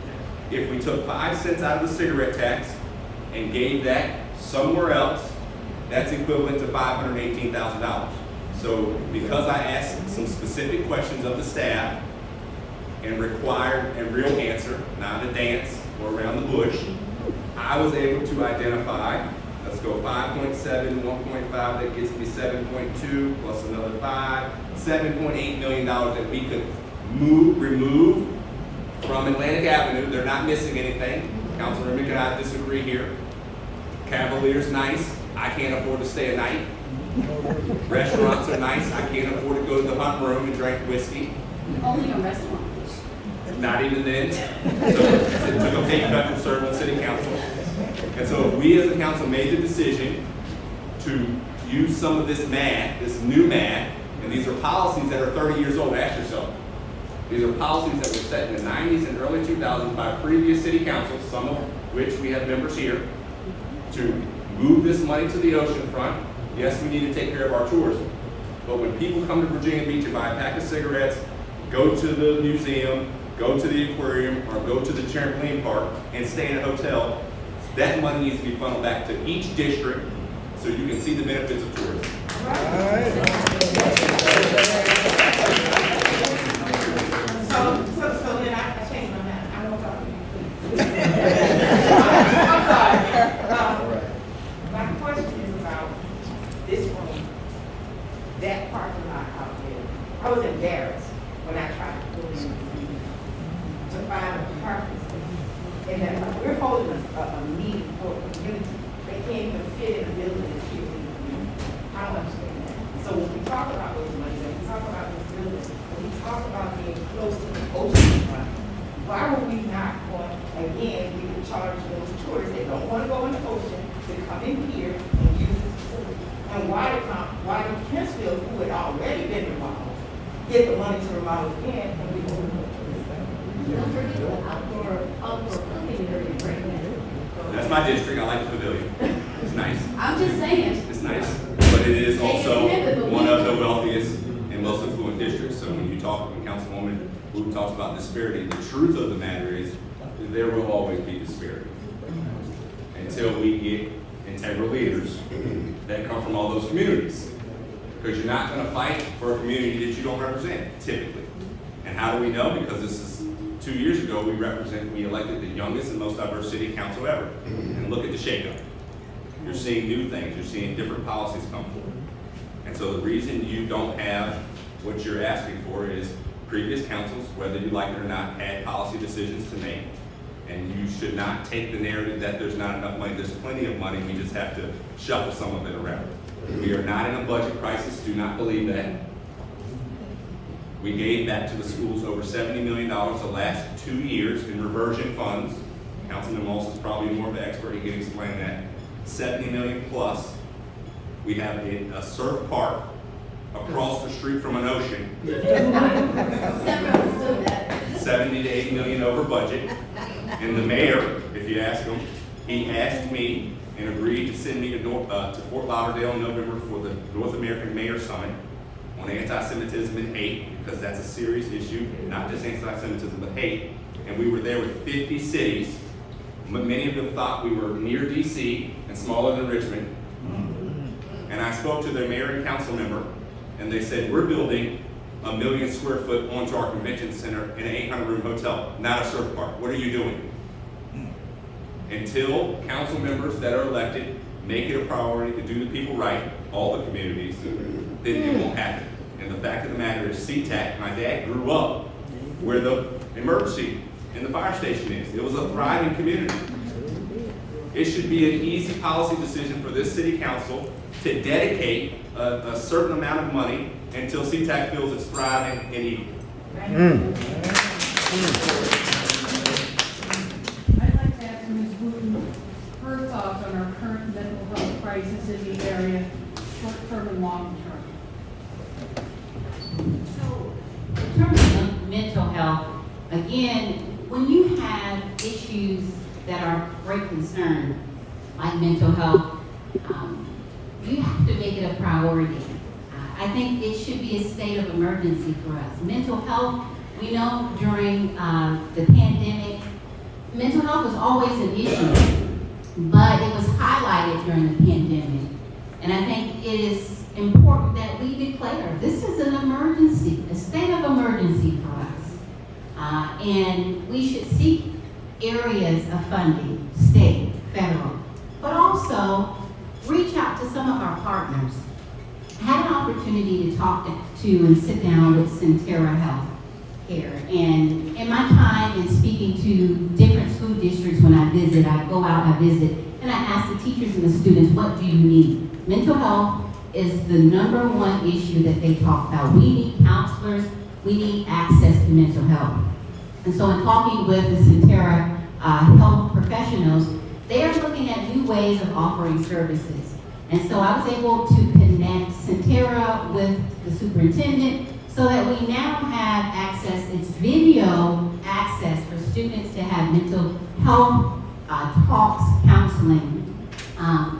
D: If we took 5 cents out of the cigarette tax and gave that somewhere else, that's equivalent to $518,000. So because I asked some specific questions of the staff and required a real answer, not a dance or around the bush, I was able to identify, let's go 5.7, 1.5, that gets me 7.2, plus another 5, $7.8 million that we could remove from Atlantic Avenue. They're not missing anything. Councilor Mick and I disagree here. Cavalier's nice. I can't afford to stay a night. Restaurants are nice. I can't afford to go to the hunt room and drink whiskey.
H: Only a restaurant.
D: Not even then. So it took a pay cut to serve on city council. And so we as a council made the decision to use some of this math, this new math, and these are policies that are 30 years old. Ask yourself. These are policies that were set in the 90s and early 2000s by previous city councils, some of which we have members here, to move this money to the oceanfront. Yes, we need to take care of our tourism. But when people come to Virginia Beach and buy a pack of cigarettes, go to the museum, go to the aquarium, or go to the trampoline park and stay in a hotel, that money needs to be funneled back to each district so you can see the benefits of tourism.
K: So then I changed my mind. I won't talk to you. I'm sorry. My question is about this room, that parking lot out there. I was embarrassed when I tried to go in to find a parking space. And then we're holding a meeting for the community. They can't even fit in the building and fit in the community. I don't understand that. So when we talk about those money, when we talk about this building, when we talk about being close to the ocean front, why were we not going, again, we could charge those tourists that don't want to go in the ocean to come in here and use this facility? And why did Kensville, who had already been remodeled, get the money to remodel again and we overlooked this?
H: Don't forget the outdoor cooking area right now.
D: That's my district. I like the pavilion. It's nice.
H: I'm just saying.
D: It's nice. But it is also one of the wealthiest and most affluent districts. So when you talk, when Councilwoman Wu talks about disparity, the truth of the matter is there will always be disparity until we get integral leaders that come from all those communities. Because you're not going to fight for a community that you don't represent, typically. And how do we know? Because this is 2 years ago, we elected the youngest and most diverse city council ever. And look at the shakeup. You're seeing new things. You're seeing different policies come forward. And so the reason you don't have what you're asking for is previous councils, whether you like it or not, had policy decisions to make. And you should not take the narrative that there's not enough money. There's plenty of money. We just have to shuffle some of it around. We are not in a budget crisis. Do not believe that. We gave back to the schools over $70 million the last 2 years in reversion funds. Councilman Moss is probably more of an expert, he can explain that. 70 million plus. We have a surf park across the street from an ocean,
H: Never understood that.
D: 70 to 80 million over budget. And the mayor, if you ask him, he asked me and agreed to send me to Fort Lauderdale in November for the North American Mayor Summit on anti-Semitism and hate, because that's a serious issue, not just anti-Semitism, but hate. And we were there with 50 cities. Many of them thought we were near DC and smaller than Richmond. And I spoke to their mayor and council member, and they said, we're building 1 million square foot onto our convention center in an 800-room hotel, not a surf park. What are you doing? Until council members that are elected make it a priority to do the people right, all the communities, then it won't happen. And the fact of the matter is, Seatack, my dad grew up where the emergency and the fire station is. It was a thriving community. It should be an easy policy decision for this city council to dedicate a certain amount of money until Seatack feels it's thriving and equal.
L: I'd like to ask Ms. Wooten her thoughts on our current mental health crisis in the area, short-term and long-term.
F: So, in terms of mental health, again, when you have issues that are of great concern, like mental health, you have to make it a priority. I think it should be a state of emergency for us. Mental health, we know during the pandemic, mental health was always an issue, but it was highlighted during the pandemic. And I think it is important that we declare this is an emergency, a state of emergency for us. And we should seek areas of funding, state, federal, but also reach out to some of our partners. I had an opportunity to talk to and sit down with Centera Health Care. And in my time in speaking to different school districts when I visit, I go out, I visit, and I ask the teachers and the students, what do you need? Mental health is the #1 issue that they talk about. We need counselors, we need access to mental health. And so in talking with the Centera health professionals, they are looking at new ways of offering services. And so I was able to connect Centera with the superintendent so that we now have access, it's video access for students to have mental health talks, counseling,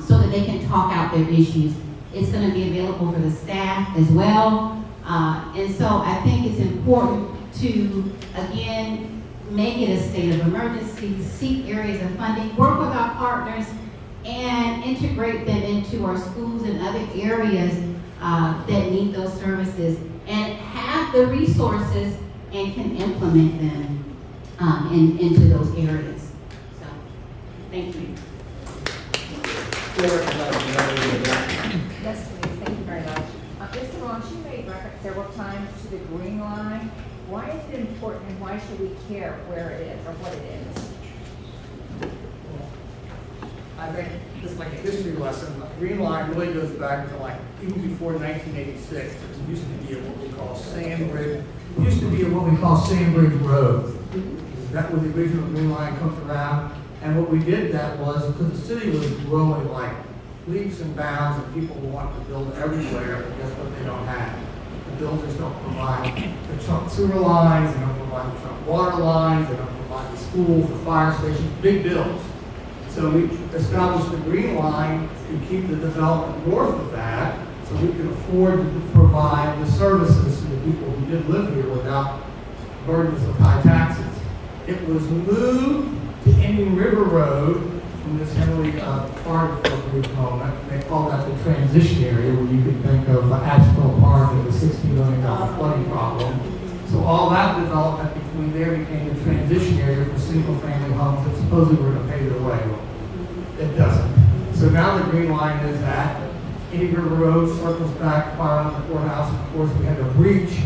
F: so that they can talk out their issues. It's going to be available for the staff as well. And so I think it's important to, again, make it a state of emergency, seek areas of funding, work with our partners, and integrate them into our schools and other areas that need those services, and have the resources and can implement them into those areas. So, thank you.
M: Yes, please, thank you very much. Mr. Ross, you made reference several times to the green line. Why is it important and why should we care where it is or what it is?
B: I think, just like a history lesson, the green line really goes back to like, even before 1986, there used to be what we call Sandbridge, Sandbridge Road. That was the original green line comes around, and what we did that was, because the city was growing like leaps and bounds, and people wanted to build everywhere, but guess what they don't have? The builders don't provide the trunk sewer lines, they don't provide the trunk water lines, they don't provide the schools, the fire stations, big bills. So we established the green line to keep the development north of that, so we could afford to provide the services to the people who did live here without burdens of high taxes. It was moved to Indian River Road from this heavily part for a brief moment. They call that the transition area, where you could think of Asheville Park and the $60 million flooding problem. So all that development between there became the transition area for single-family homes that supposedly were going to pay their way. Well, it doesn't. So now the green line is at Indian River Road, circles back, far on the courthouse, and of course we had a breach.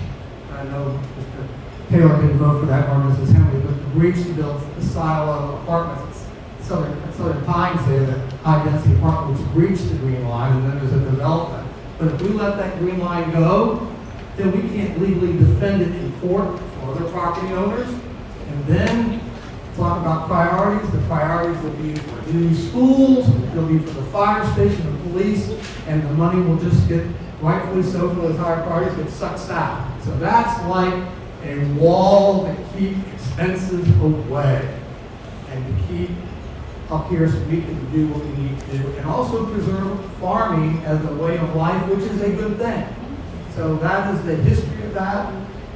B: I know Mr. Taylor didn't vote for that, or Mrs. Henley, but the breach to build the silo apartments at Southern Pines there, that high-density apartment, which breached the green line, and then there's a development. But if we let that green line go, then we can't legally defend it in court for other property owners. And then talk about priorities. The priorities will be for new schools, they'll be for the fire station, the police, and the money will just get, rightfully so, for those higher priorities, get sucked out. So that's like a wall to keep expenses away and to keep up here so we can do what we need to do, and also preserve farming as a way of life, which is a good thing. So that is the history of that,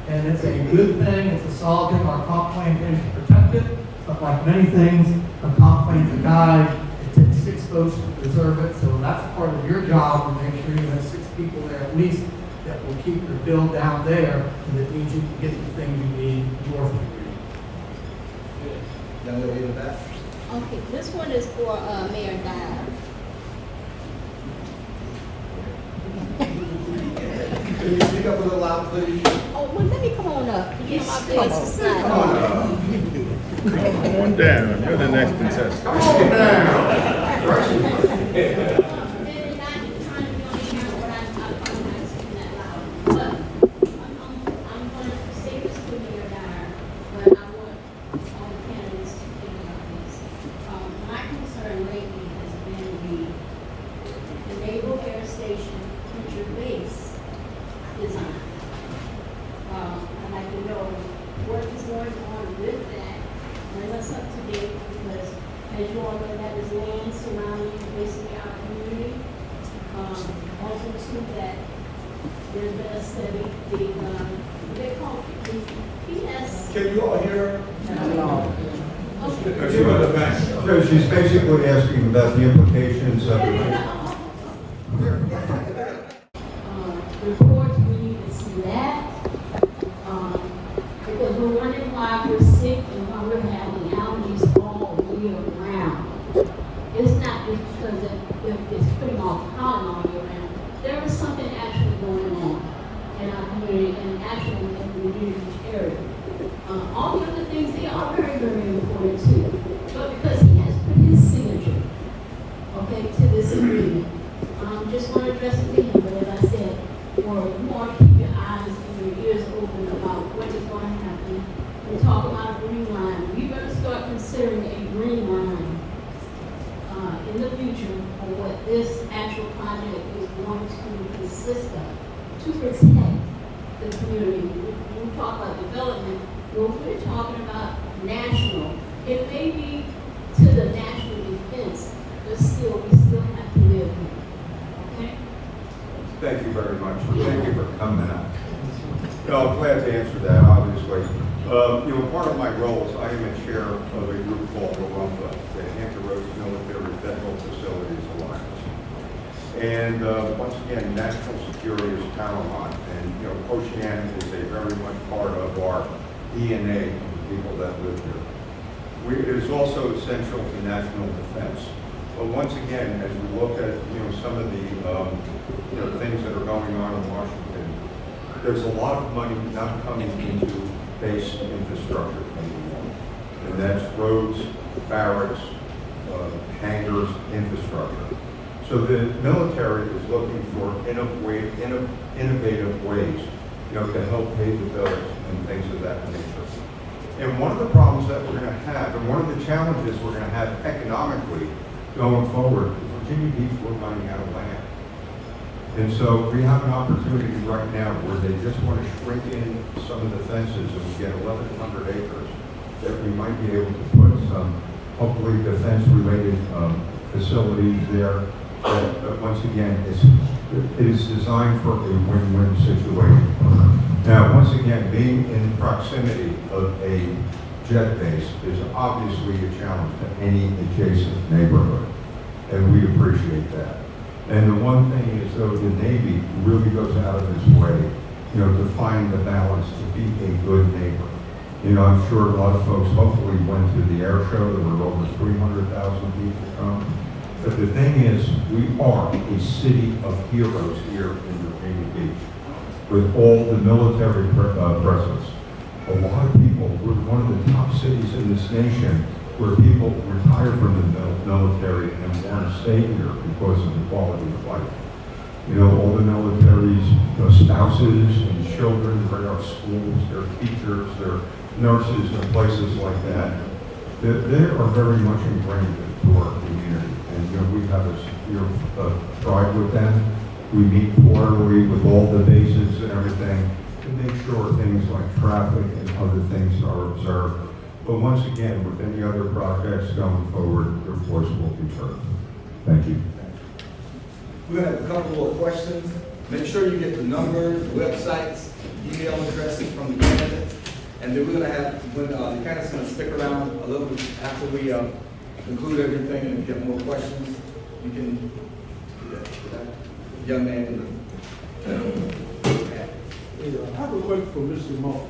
B: and it's a good thing, it's a solid thing. Our comp plan is to protect it, but like many things, a comp plan's a guide. It takes 6 votes to preserve it, so that's part of your job, to make sure you have 6 people there at least that will keep your bill down there, and that means you can get the things you need north of you.
C: Young lady in the back.
N: Okay, this one is for Mayor Dyer.
C: Can you speak up a little loud, please?
N: Oh, well, let me come on up. You know, my voice is
C: Come
N: not.
C: on up.
O: Come on down, you're the next contestant.
B: Come on down.
N: And not trying to be on the camera, but I'm not speaking that loud. But I'm going to say this to Mayor Dyer, but I want all the candidates to think about this. My concern lately has been the Naval Air Station future base design. I'd like to know what is going on with that, bring us up to date, because as you all know, that is land surrounding basically our community. Also too that there's been a study, they call it PS.
C: Can you all hear her?
N: Okay.
A: So she's basically asking about the implications of
F: Reports, we need to see that. Because we're wondering why we're sick and why we're having allergies all year round. It's not just because it's putting off pollen all year round. There is something actually going on in our community and actually in the community area. All the other things, they are very, very important too. But because he has put his signature, okay, to this agreement, just want to address it to him, but as I said, or more, keep your eyes and your ears open about what is going to happen. We talk about a green line. We better start considering a green line in the future of what this actual project is going to consist of to protect the community. When we talk about development, we're talking about national. It may be to the national defense, but still, we still have to live here. Okay?
A: Thank you very much. Thank you for coming out. No, I'm glad to answer that, obviously. Part of my roles, I am a chair of a group called ROMPA, the Hampton Roads Military Federal Facilities Alliance. And once again, national security is paramount. And, Oceanic is a very much part of our DNA, the people that live here. It is also essential to national defense. But once again, as we look at, some of the, things that are going on in Washington, there's a lot of money not coming into base infrastructure anymore. And that's roads, barracks, hangars, infrastructure. So the military is looking for innovative ways, to help pay the bills and things of that nature. And one of the problems that we're going to have, and one of the challenges we're going to have economically going forward, is Virginia Beach, we're running out of land. And so we have an opportunity right now where they just want to shrink in some of the fences and we get 1,100 acres that we might be able to put some, hopefully, defense-related facilities there. But once again, it is designed for a win-win situation. Now, once again, being in proximity of a jet base is obviously a challenge to any adjacent neighborhood, and we appreciate that. And the one thing is, though, the Navy really goes out of its way, to find the balance to be a good neighbor. I'm sure a lot of folks hopefully went to the air show. There were over 300,000 people come. But the thing is, we are a city of heroes here in Virginia Beach, with all the military presence. A lot of people, we're one of the top cities in this nation where people retire from the military and want to stay here because of the quality of life. All the military's spouses and children, they're in our schools, they're teachers, they're nurses and places like that. they are very much ingrained into our community. And, you know, we have a secure pride with them. We meet quarterly with all the bases and everything to make sure things like traffic and other things are observed. But once again, with any other projects going forward, your voice will be heard. Thank you.
C: We're gonna have a couple of questions. Make sure you get the numbers, websites, email addresses from the candidates. And then we're gonna have, when the candidates gonna stick around a little bit after we conclude everything, and if you have more questions, you can do that. Young man in the
P: I have a question for Mr. Moss.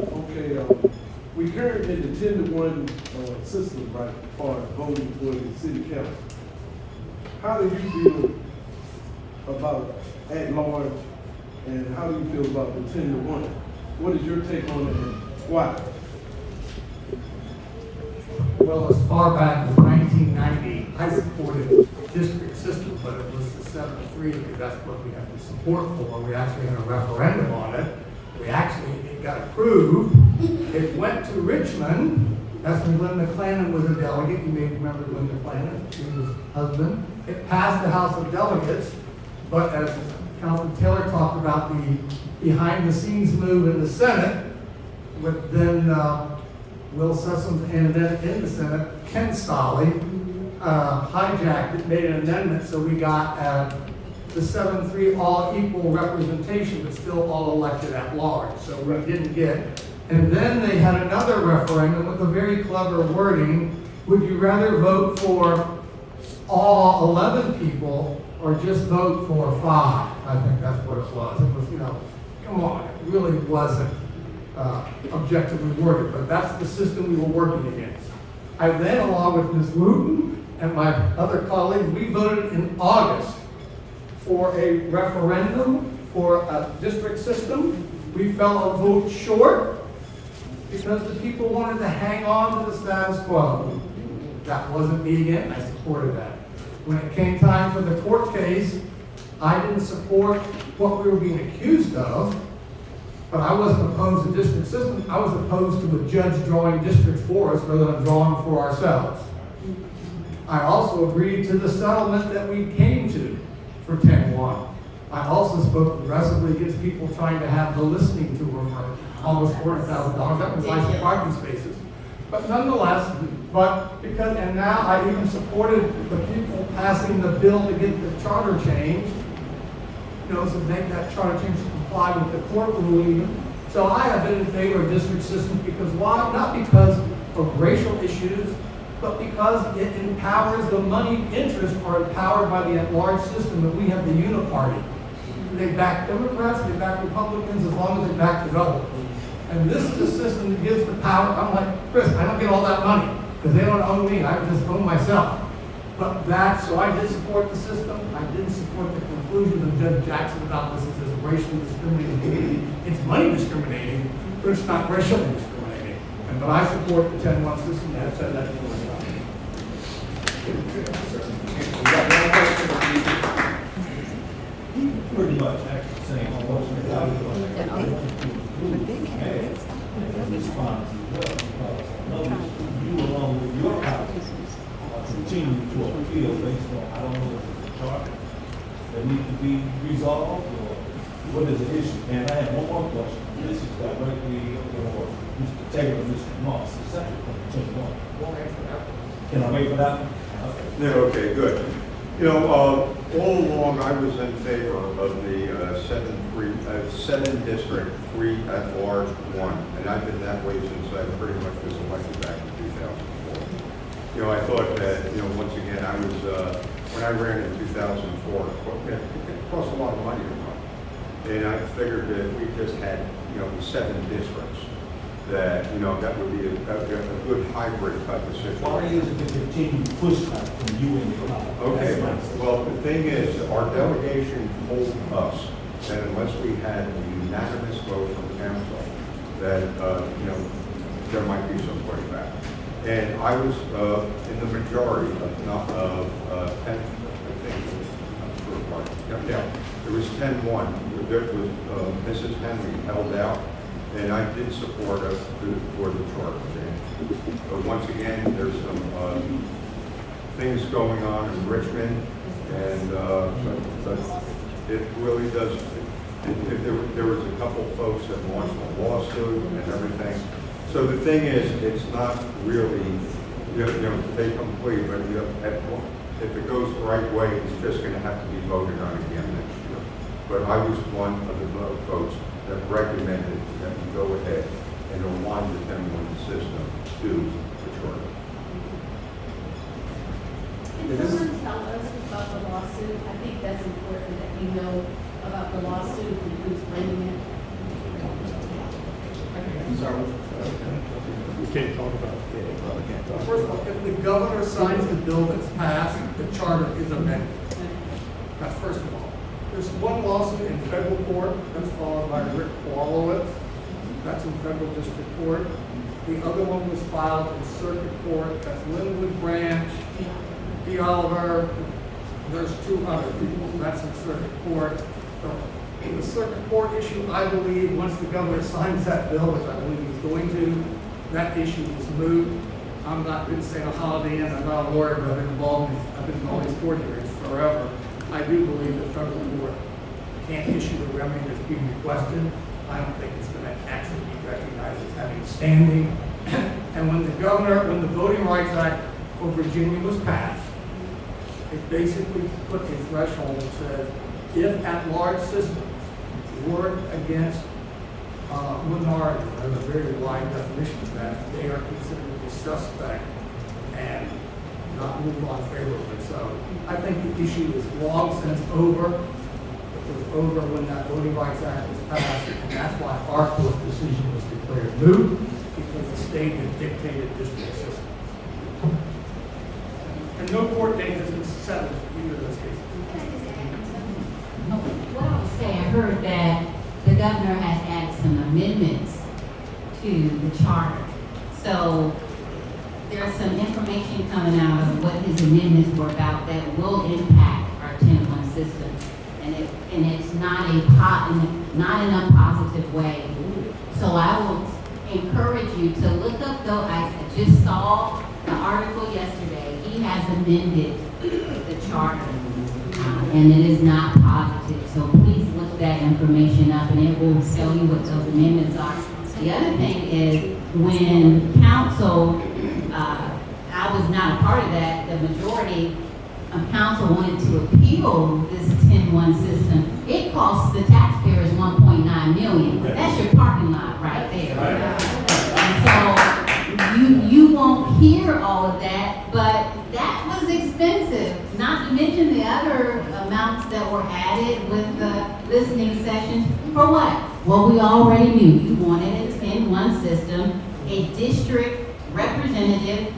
P: Okay, we currently in the 10-to-1 system, right, as far as voting for the city council. How do you feel about at large, and how do you feel about the 10-to-1? What is your take on it and why?
B: Well, as far back as 1990, I supported the district system, but it was the 7-3 because that's what we had the support for. We actually had a referendum on it. It got approved. It went to Richmond. That's when Linda Clannon was a delegate. You may remember Linda Clannon. She was husband. It passed the House of Delegates, but as Councilman Taylor talked about the behind-the-scenes move in the Senate, with then Will Sessoms, and then in the Senate, Ken Stolley hijacked it, made an amendment, so we got the 7-3 all equal representation, but still all elected at large. So we didn't get. And then they had another referendum with a very clever wording. Would you rather vote for all 11 people or just vote for 5? I think that's what it was. It was, you know, come on, it really wasn't objectively worded, but that's the system we were working against. I then, along with Ms. Wooten and my other colleagues, we voted in August for a referendum for a district system. We fell a vote short because the people wanted to hang on to the status quo. That wasn't me again, I supported that. When it came time for the court case, I didn't support what we were being accused of, but I wasn't opposed to district system. I was opposed to a judge drawing districts for us rather than drawing them for ourselves. I also agreed to the settlement that we came to for 10-1. I also spoke aggressively against people trying to have the listening tour for almost $40,000. That was nice parking spaces. But nonetheless, and now I even supported the people passing the bill to get the charter changed, you know, to make that charter change to comply with the court ruling. So I have been in favor of district systems because why? Not because of racial issues, but because it empowers the moneyed interests are empowered by the at-large system that we have the uniparty. They back Democrats, they back Republicans, as long as they back developers. And this is a system that gives the power. I'm like, Chris, I don't get all that money because they don't own me. I just own myself. But so I did support the system. I didn't support the conclusion of Judge Jackson about this as racially discriminating. It's money discriminating, but it's not racially discriminating. But I support the 10-1 system. I've said that for a while.
Q: Pretty much actually saying almost response as well, because you along with your colleagues continue to appeal based on, I don't know if it's a charter that needs to be resolved or what is the issue? And I have one more question. This is directly for Mr. Taylor and Mr. Moss, the second from the 10-1. Can I wait for that one?
A: No, okay, good. You know, all along I was in favor of the 7-district, 3 at large, 1, and I've been that way since I pretty much was elected back in 2004. You know, I thought that, you know, once again, I was, when I ran in 2004, it cost a lot of money to run. And I figured that if we just had, you know, 7 districts, that, you know, that would be a good hybrid type of situation.
Q: Why is it to continue to push that from you and your colleagues?
A: Okay, well, the thing is, our delegation told us that unless we had a unanimous vote from the council, that, you know, there might be some pushback. And I was in the majority of 10, I think it was, I'm sure, yeah, it was 10-1. There was, Mrs. Henry held out, And I did support it for the charter change. But once again, there's some things going on in Richmond, and but it really does. There was a couple folks that launched a lawsuit and everything. So the thing is, it's not really, they complete, but if it goes the right way, it's just going to have to be voted on again next year. But I was one of the votes that recommended that we go ahead and align the 10-1 system to the charter.
H: Can someone tell us about the lawsuit? I think that's important that we know about the lawsuit and who's bringing it.
C: I'm sorry.
I: We can't talk about it.
B: First of all, if the governor signs the bill that's passed, the charter is amended. That's first of all. There's one lawsuit in federal court that's followed by Rick Wallowitz. That's in federal district court. The other one was filed in circuit court. That's Linwood Branch, D. Oliver. There's 2 other people. That's in circuit court. So, the circuit court issue, I believe, once the governor signs that bill, which I believe he's going to, that issue is moot. I'm not going to say a Holiday Inn, I'm not a lawyer, but I've been involved I've been in all these court hearings forever. I do believe that federal court can't issue the remedy that's being requested. I don't think it's going to actually be recognized as having standing. And when the Voting Rights Act for Virginia was passed, it basically put a threshold that says, if at-large systems work against minorities, there's a very wide definition of that, they are considered a suspect and not moved on favorably. So I think the issue is long since over. It was over when that Voting Rights Act was passed, and that's why our court decision was declared moot, because the state had dictated district systems. And no court date has been settled for either of those cases.
F: What I would say, I heard that the governor has added some amendments to the charter. So there's some information coming out of what his amendments were about that will impact our 10-1 system. And it's not not in a positive way. So I will encourage you to look up, though, I just saw the article yesterday. He has amended the charter. And it is not positive. So please look that information up, and it will tell you what those amendments are. The other thing is, when council, I was not a part of that, the majority of council wanted to appeal this 10-1 system. It costs the taxpayers $1.9 million. That's your parking lot right there. And so you won't hear all of that, but that was expensive. Not to mention the other amounts that were added with the listening sessions. For what? Well, we already knew you wanted a 10-1 system, a district representative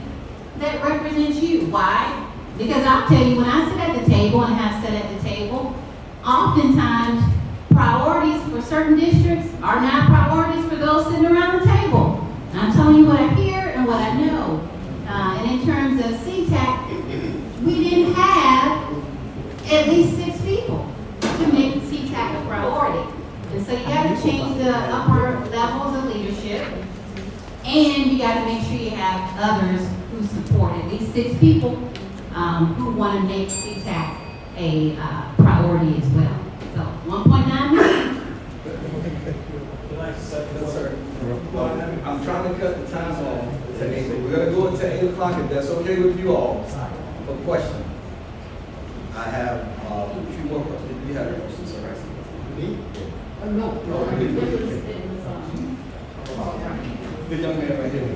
F: that represents you. Why? Because I'll tell you, when I sit at the table and have sat at the table, oftentimes priorities for certain districts are not priorities for those sitting around the table. I'm telling you what I hear and what I know. And in terms of Seatack, we didn't have at least 6 people to make Seatack a priority. And so you got to change the upper levels of leadership, and you got to make sure you have others who support at least 6 people who want to make Seatack a priority as well. So 1.9 million.
C: I'm trying to cut the time off to 8. We're going to go into 8 o'clock if that's okay with you all. A question. I have a few more questions. You have questions, all right? Me? No. The young man right here.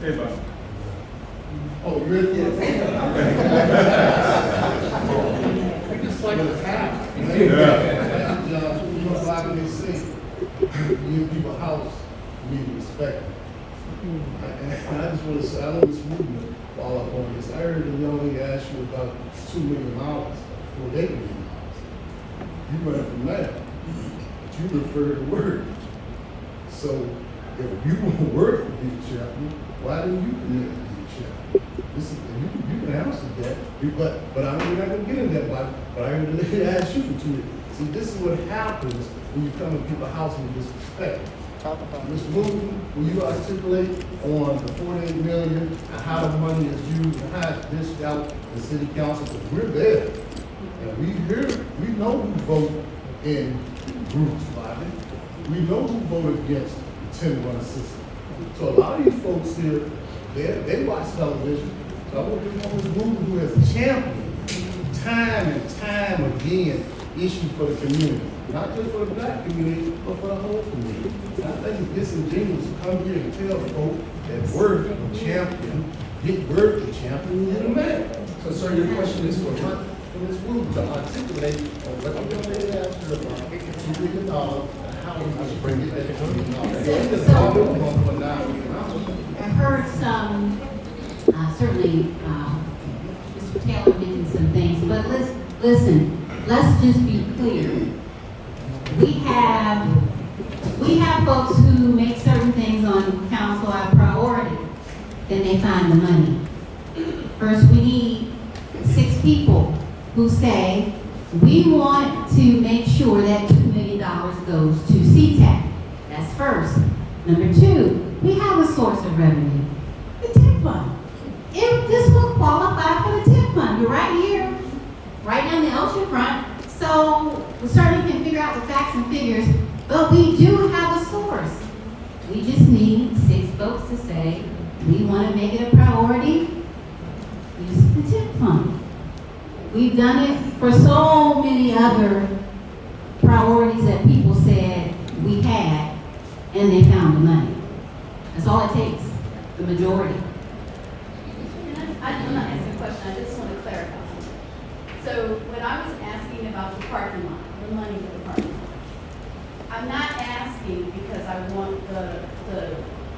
O: Hey, bud.
P: Oh, really?
B: I just like the hat.
P: You know, like they say, you people house need respect. And I just want to say, I know this movement fall up on this. I heard a young lady ask you about $2 million for $8 million. You run from that, but you refer to work. So if you want to work to be the chaplain, why didn't you commit to be the chaplain?
R: This is, you can answer that, but I know you're not gonna get in that, but I'm gonna ask you for 2 minutes. See, this is what happens when you come in people's house with disrespect. Mr. Wooten, when you articulate on the 48 million and how the money is used and how it's dished out to the city council, because we're there. And we know who vote in groups, Bobby. We know who voted against the 10-1 system. So a lot of these folks here, they watch television. So I want to know Ms. Wooten, who has championed time and time again issue for the community. Not just for the black community, but for the whole community. And I think it's disingenuous to come here and tell folks that we're the champion, we're the champion in the man.
C: So, sir, your question is for her?
R: For Ms. Wooten to articulate on what the young lady asked her about, $2 million, and how we should bring it back to the community.
F: I heard some, certainly, Mr. Taylor mentioned some things, but listen, let's just be clear. We have folks who make certain things on council our priority, then they find the money. First, we need 6 people who say, we want to make sure that $2 million goes to Seatack. That's first. Number 2, we have a source of revenue, the tip fund. This will qualify for the tip fund. You're right here, right down the ocean front. So we certainly can figure out the facts and figures, but we do have a source. We just need 6 folks to say, we want to make it a priority, use the tip fund. We've done it for so many other priorities that people said we had, and they found the money. That's all it takes, the majority.
H: I'm not asking a question, I just want to clarify. So when I was asking about the parking lot, the money for the parking lot, I'm not asking because I want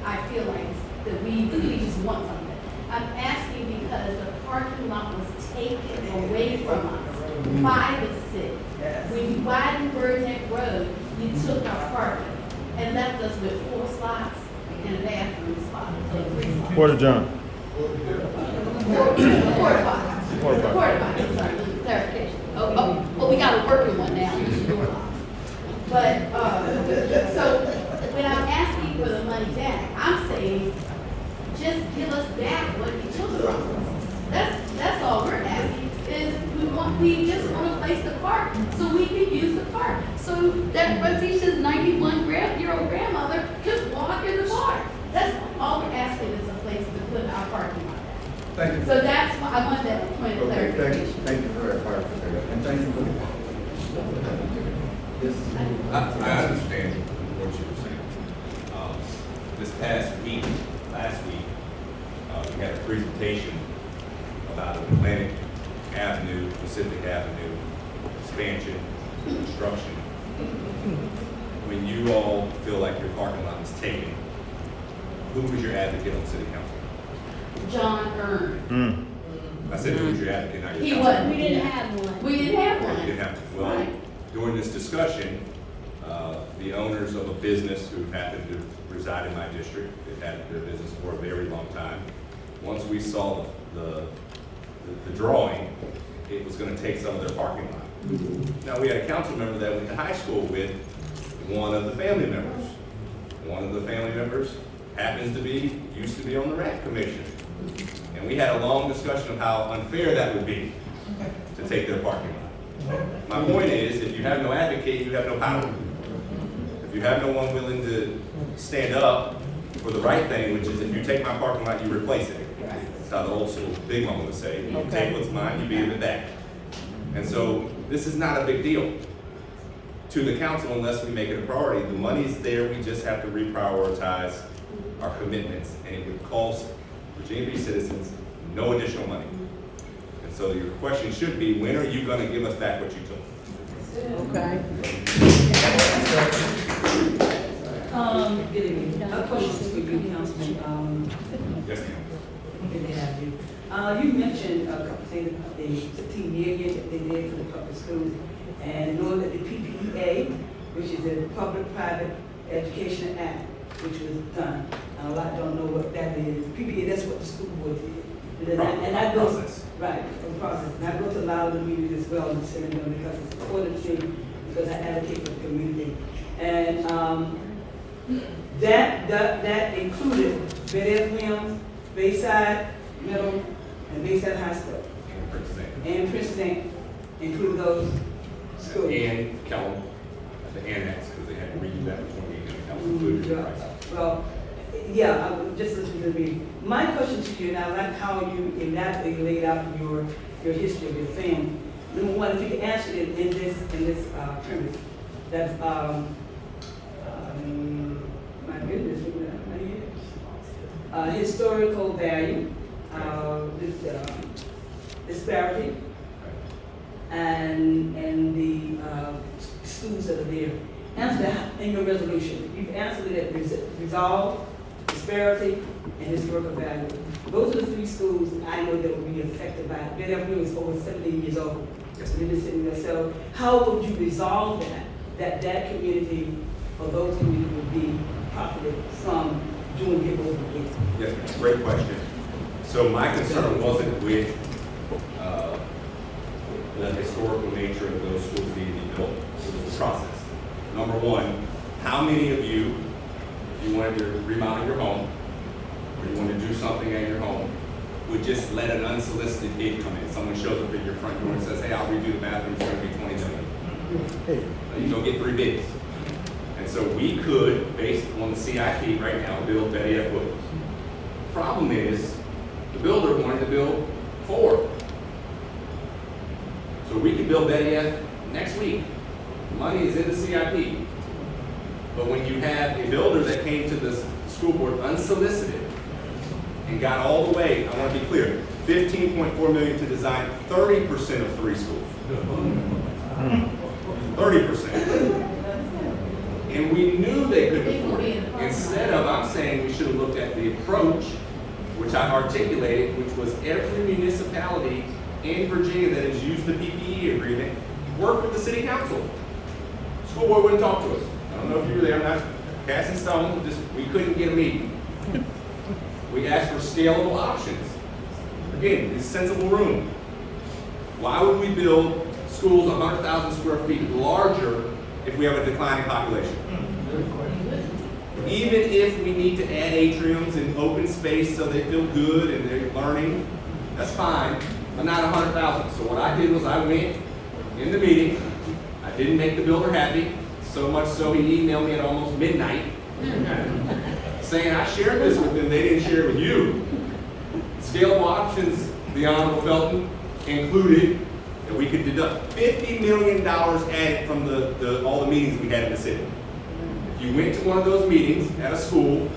H: I feel like that we just want something. I'm asking because the parking lot was taken away from us by the city. When you widened Bird Neck Road, you took our parking and left us with 4 slots and a bathroom spot, so 3 slots.
O: Porter John.
H: Porta potty, sorry, clarification. Well, we got a working one now. But, so, when I'm asking for the money back, I'm saying, just give us back what you took from us. That's all we're asking, is we just want a place to park, so we can use the park. So that Rosicia's 91-year-old grandmother just walk in the park. That's all we're asking, is a place to put our parking lot.
C: Thank you.
H: So that's why I want that point of
C: Okay,
H: clarification.
C: thank you for that clarification, and thank you for the. Yes.
D: I understand what you were saying. This last week, we had a presentation about Atlantic Avenue, Pacific Avenue, expansion, construction. When you all feel like your parking lot is taken, who was your advocate on city council?
H: John Earn.
D: I said, who was your advocate, not your
H: He
D: council?
H: wasn't. We didn't have one. We didn't have
D: Okay,
H: one.
D: you didn't have to. Well,
H: Right.
D: during this discussion, the owners of a business who happened to reside in my district, they've had their business for a very long time. Once we saw the drawing, it was gonna take some of their parking lot. Now, we had a council member that went to high school with one of the family members. One of the family members used to be on the RAC commission. And we had a long discussion of how unfair that would be to take their parking lot. My point is, if you have no advocate, you have no power. If you have no one willing to stand up for the right thing, which is if you take my parking lot, you replace it. That's how the old school big mama would say. You take what's mine, you give it back. And so this is not a big deal to the council unless we make it a priority. The money's there, we just have to reprioritize our commitments, and it would cost Virginia Beach citizens no additional money. And so your question should be, when are you gonna give us back what you took?
E: Okay.
S: Good evening. A question for you, Councilman.
D: Yes, ma'am.
S: Good to have you. You mentioned a couple things about the 15 million that they did for the public schools, and in order that the PPEA, which is the Public-Private Education Act, which was done. And a lot don't know what that is. PPEA, that's what the school board did. And I go,
D: Process.
S: right, a process, and I go to a lot of the meetings as well in San Antonio because it's important to me, because I advocate for the community. And, that included Bed Williams, Bayside Middle, and Bayside High School. And Princeton included those schools.
D: And Kellum, the annex, because they had to redo that in 28, and that was included in the price.
S: Well, yeah, I just listened to the meeting. My question to you, and I like how you elaborately laid out your history of your family. Number one, if you could answer it in this premise, that my goodness, historical value, this disparity, and the schools that are there. Answer that in your resolution. You've answered it at resolve, disparity, and historical value. Those are the three schools I know that will be affected by it. Ben Avenue is over 70 years old. Just really sitting there. So how would you resolve that community or those communities would be profited from doing it over again?
D: Yes, ma'am. Great question. So my concern wasn't with the historical nature of those schools needing to be built. It was the process. Number one, how many of you, if you wanted to remodel your home, or you wanted to do something at your home, would just let an unsolicited bid come in? Someone shows up at your front door and says, hey, I'll redo the bathroom, it's gonna be $20 million. You don't get 3 bids. And so we could, based on the CIP right now, build Betty F. Williams. Problem is, the builder wanted to build 4. So we could build Betty F. next week. Money is in the CIP. But when you have a builder that came to the school board unsolicited and got all the way, I want to be clear, $15.4 million to design 30% of 3 schools. 30%. And we knew they couldn't afford it. Instead of, I'm saying we should have looked at the approach, which I articulated, which was every municipality in Virginia that has used the PPE agreement, work with the city council. School board wouldn't talk to us. I don't know if you were there, I'm not casting stones, just, we couldn't get a meeting. We asked for scalable options. Again, it's sensible room. Why would we build schools 100,000 square feet larger if we have a declining population? Even if we need to add atriums and open space so they feel good and they're learning, that's fine, but not 100,000. So what I did was I went in the meeting, I didn't make the builder happy, so much so he emailed me at almost midnight saying I shared this with them, they didn't share it with you. Scalable options, the Honorable Felton, included that we could deduct $50 million added from all the meetings we had in the city. If you went to one of those meetings at a school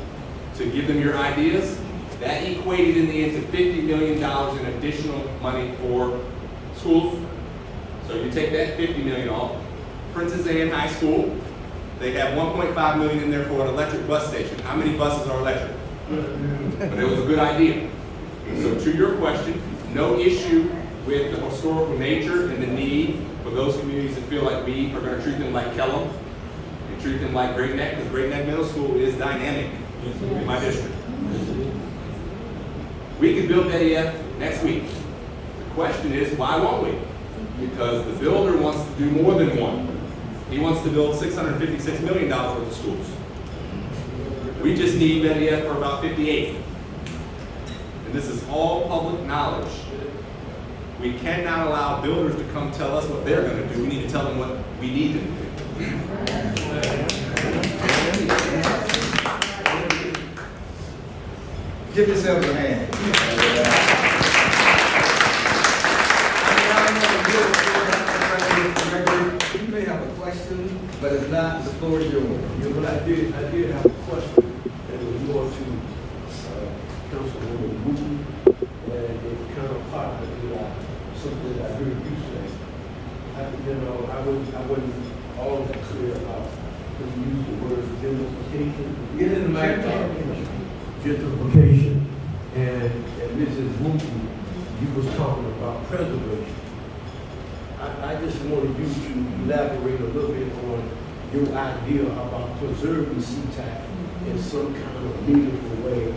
D: to give them your ideas, that equated in the end to $50 million in additional money for schools. So you take that $50 million off. Princess Anne High School, they have $1.5 million in there for an electric bus station. How many buses are electric? But it was a good idea. So to your question, no issue with the historical nature and the need for those communities that feel like we are going to treat them like Kellum and treat them like Great Neck, because Great Neck Middle School is dynamic in my district. We could build Betty F. next week. The question is, why won't we? Because the builder wants to do more than one. He wants to build $656 million worth of schools. We just need Betty F. for about 58. And this is all public knowledge. We cannot allow builders to come tell us what they're going to do. We need to tell them what we need them to do.
C: Give yourselves a hand. You may have a question, but if not, the floor is yours.
P: Yeah, but I did have a question that was more to Councilwoman Wooten, and it kind of popped with something that I heard you say. I wasn't all that clear about when you use the word gentrification.
C: Get in the mic.
P: Gentrification, and Mrs. Wooten, you was talking about preservation. I just wanted you to elaborate a little bit on your idea about preserving Seatack in some kind of meaningful way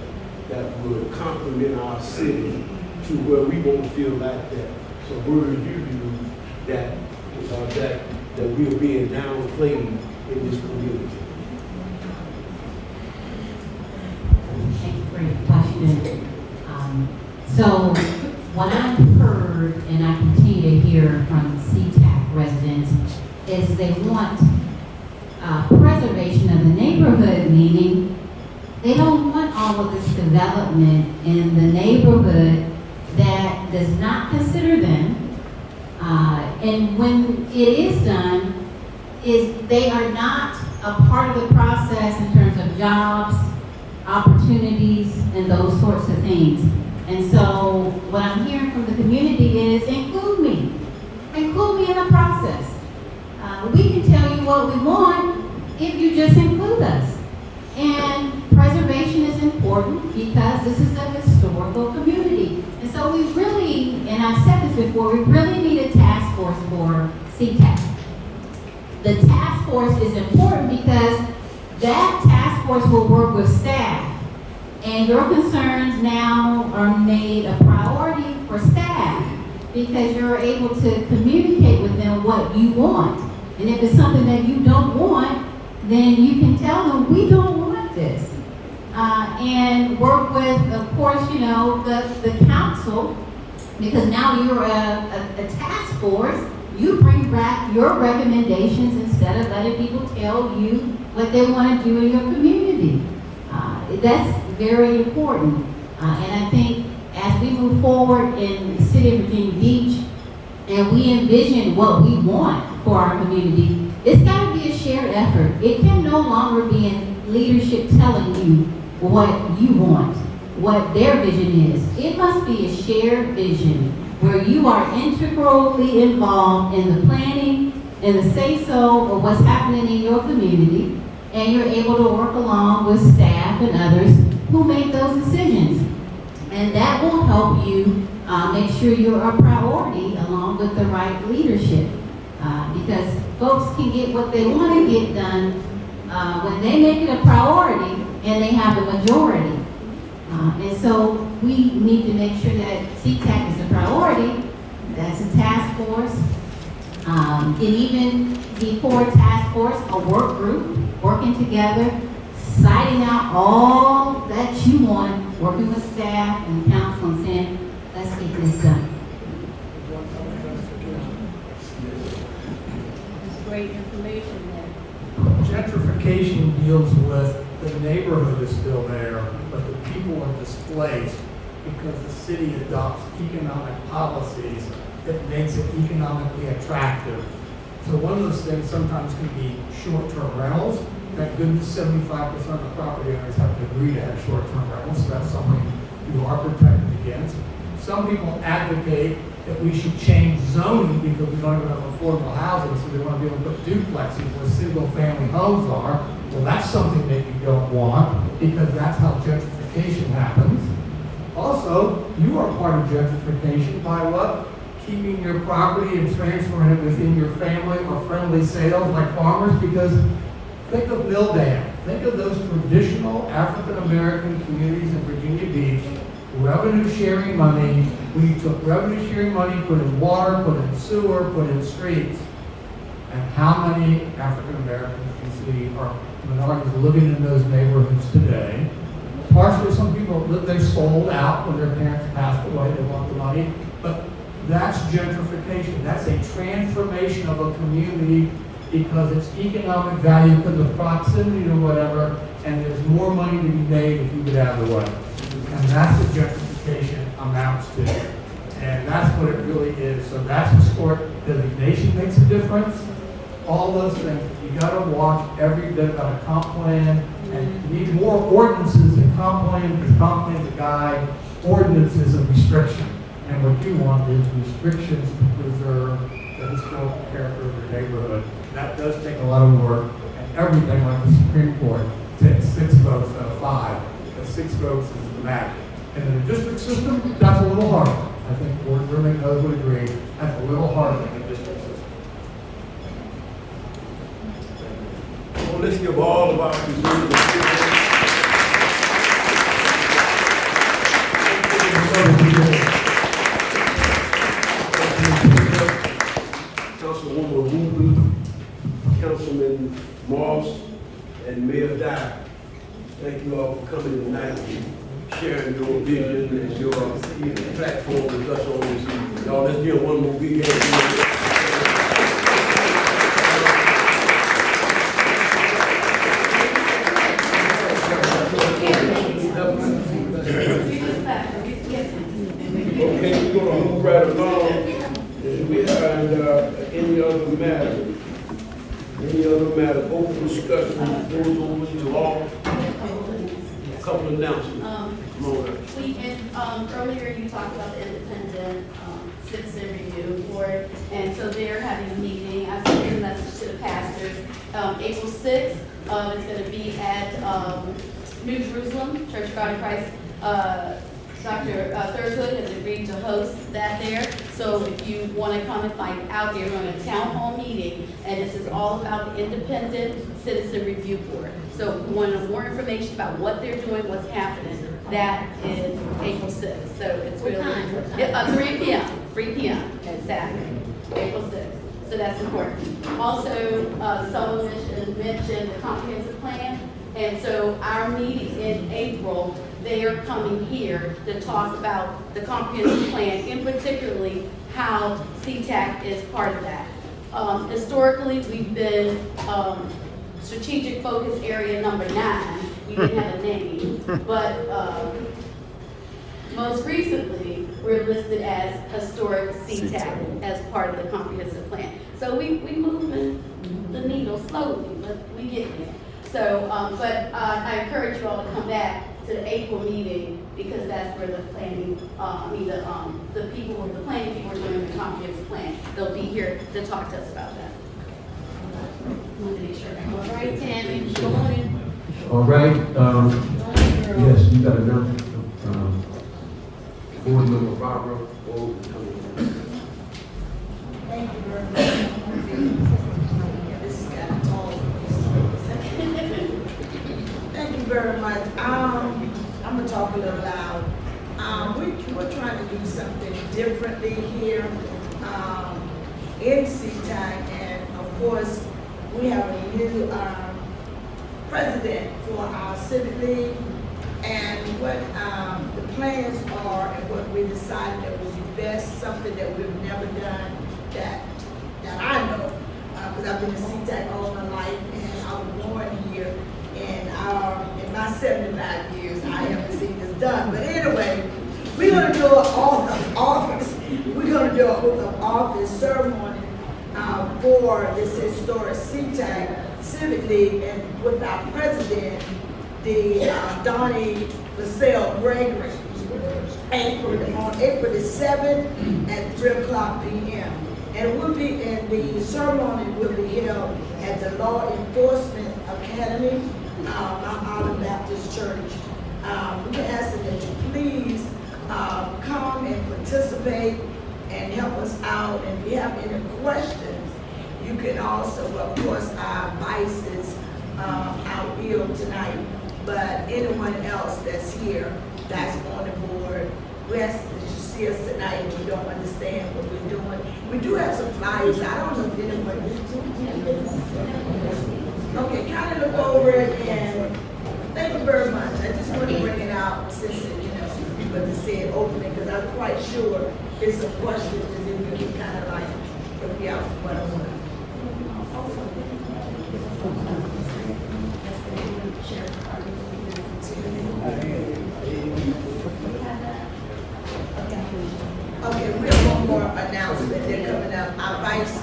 P: that would complement our city to where we won't feel like that. So where you do that, that we are being downplayed in this community.
F: Thank you for your question. So what I've heard, and I continue to hear from Seatack residents, is they want preservation of the neighborhood, meaning they don't want all of this development in the neighborhood that does not consider them. And when it is done, they are not a part of the process in terms of jobs, opportunities, and those sorts of things. And so what I'm hearing from the community is include me in the process. We can tell you what we want if you just include us. And preservation is important because this is a historical community. And so we really, and I've said this before, we really need a task force for Seatack. The task force is important because that task force will work with staff. And your concerns now are made a priority for staff because you're able to communicate with them what you want. And if it's something that you don't want, then you can tell them, we don't want this. And work with, of course, the council, because now you're a task force. You bring back your recommendations instead of letting people tell you what they want to do in your community. That's very important. And I think as we move forward in the city of Virginia Beach and we envision what we want for our community, it's got to be a shared effort. It can no longer be in leadership telling you what you want, what their vision is. It must be a shared vision where you are integrally involved in the planning and the say-so of what's happening in your community, and you're able to work along with staff and others who make those decisions. And that will help you make sure you're a priority along with the right leadership. Because folks can get what they want to get done when they make it a priority and they have the majority. And so we need to make sure that Seatack is a priority. That's a task force. And even before task force, a work group working together, citing out all that you want, working with staff and council and saying, let's get this done.
L: It's great information there.
B: Gentrification deals with the neighborhood is still there, but the people are displaced because the city adopts economic policies that makes it economically attractive. So one of those things sometimes can be short-term rentals. Thank goodness 75% of the property owners have to agree to have short-term rentals, so that's something you are protected against. Some people advocate that we should change zoning because we don't even have affordable housing, so they want to be able to put duplexes where single-family homes are. Well, that's something that you don't want because that's how gentrification happens. Also, you are part of gentrification by what? Keeping your property and transferring it within your family or friendly sales like farmers, because think of Milldam. Think of those traditional African-American communities in Virginia Beach, revenue sharing money. We took revenue sharing money, put in water, put in sewer, put in streets. And how many African-Americans you see are minorities living in those neighborhoods today? Partially, some people live there sold out when their parents passed away, they want the money. But that's gentrification. That's a transformation of a community because it's economic value because of proximity or whatever, and there's more money to be made if you get out of the way. And that's what gentrification amounts to. And that's what it really is. So that's historic designation makes a difference. All those things. You gotta watch every bit about a comp plan, and you need more ordinances than comp plan, because comp plan is a guide, ordinance is a restriction. And what you want is restrictions to preserve the historical character of your neighborhood. That does take a lot of work, and everything like the Supreme Court takes 6 votes out of 5. But 6 votes is the max. And in the district system, that's a little harder. I think Board Rubin knows would agree. That's a little harder than the district system.
P: Well, let's give all of our presenters Councilman Moss and Mayor Dye. Thank you all for coming tonight, sharing your vision and your platform with us on this evening. Y'all, let's give one more big hand. Okay, we're gonna move right along. And we have any other matter? Any other matter? Open discussion goes over to law. A couple of announcements. Come on.
H: Earlier you talked about the independent citizen review board, and so they're having a meeting. I sent a message to the pastors. April 6th, it's going to be at New Jerusalem Church of God in Christ. Dr. Thurswood has agreed to host that there. So if you want to come and find out, they're on a town hall meeting, and this is all about the independent citizen review board. So if you want to know more information about what they're doing, what's happening, that is April 6th. So it's
F: What
H: really
F: time?
H: 3 p.m. 3 p.m. at Saturday, April 6th. So that's important. Also, someone mentioned the comprehensive plan, and so our meeting in April, they are coming here to talk about the comprehensive plan, and particularly how Seatack is part of that. Historically, we've been strategic focus area number 9. We didn't have a name, but most recently, we're listed as historic Seatack as part of the comprehensive plan. So we moving the needle slowly, but we get there. So, but I encourage you all to come back to the April meeting, because that's where the planning, the people, the planning people are doing the comprehensive plan. They'll be here to talk to us about that.
F: All right, Tammy, good morning.
T: All right, yes, you got a number, board member Barbara.
U: Thank you very much. This is kind of tall. Thank you very much. I'm gonna talk a little loud. We're trying to do something differently here in Seatack, and of course, we have a new president for our civic league, and what the plans are and what we decided that would be best, something that we've never done that I know, because I've been in Seatack all my life, and I was born here, and in my 75 years, I haven't seen this done. But anyway, we're gonna do an oath of office. We're gonna do an oath of office ceremony for this historic Seatack Civic League, and with our president, the Donnie LaSalle Gregory, on April the 7th at 3 o'clock p.m. And the ceremony will be held at the Law Enforcement Academy, Mount Olive Baptist Church. We're asking that you please come and participate and help us out. And if you have any questions, you can also, of course, our vice is out ill tonight, but anyone else that's here, that's on the board, we ask that you see us tonight and you don't understand what we're doing. We do have some flyers. I don't know if anyone okay, kind of look over it, and thank you very much. I just want to bring it out since but to say it openly, because I'm quite sure it's a question and then we can kind of like help you out with what I want. Okay, we have one more announcement. They're coming up. Our vice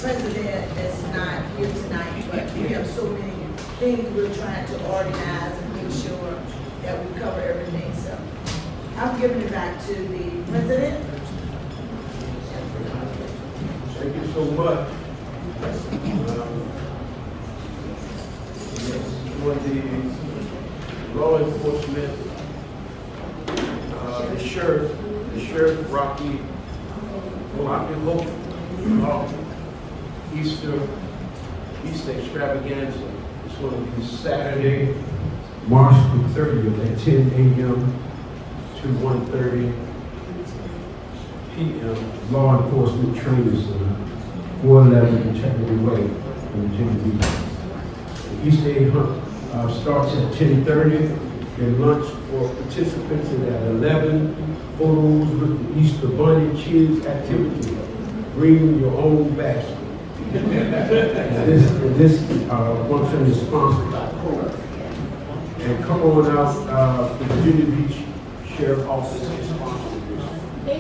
U: president is not here tonight, but we have so many things we're trying to organize and make sure that we cover everything. So I'm giving it back to the president.
P: Thank you so much. For the law enforcement, the sheriff Rocky Hope, Easter extravaganza. It's going to be Saturday,
T: March the 30th at 10 a.m. to 1:30 p.m. Law Enforcement Training Center. 411 Integrity Way in Virginia Beach. The Easter egg hunt starts at 10:30. Then lunch for participants is at 11. Photos with the Easter Bunny Kids activity. Bring your own basket. This function is sponsored by Cora. And come on out, the Virginia Beach Sheriff Office is sponsoring this.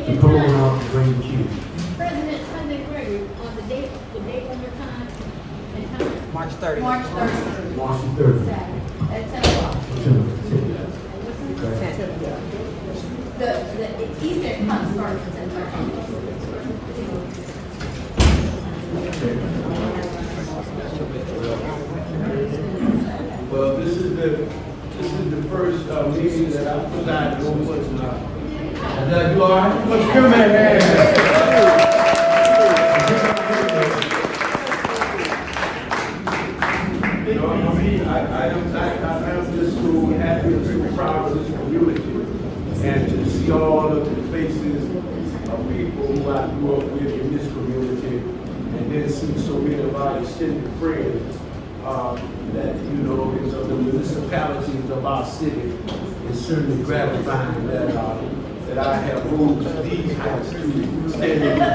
T: So come on out and bring the kids.
N: President Gregory, on the date one more time, and time?
J: March 30th.
N: March 30th.
T: March the 30th.
N: Saturday, at 10 o'clock.
T: 10.
N: The Easter hunt starts at 10:30.
T: Well, this is the first meeting that I presided over. Is that you all right? What's your man? I am just so happy and so proud of this community, and to see all of the faces of people who I grew up with in this community, and then see so many of our extended friends that, you know, is of the municipalities of our city. It's certainly gratifying that I have rose these heights to stand in the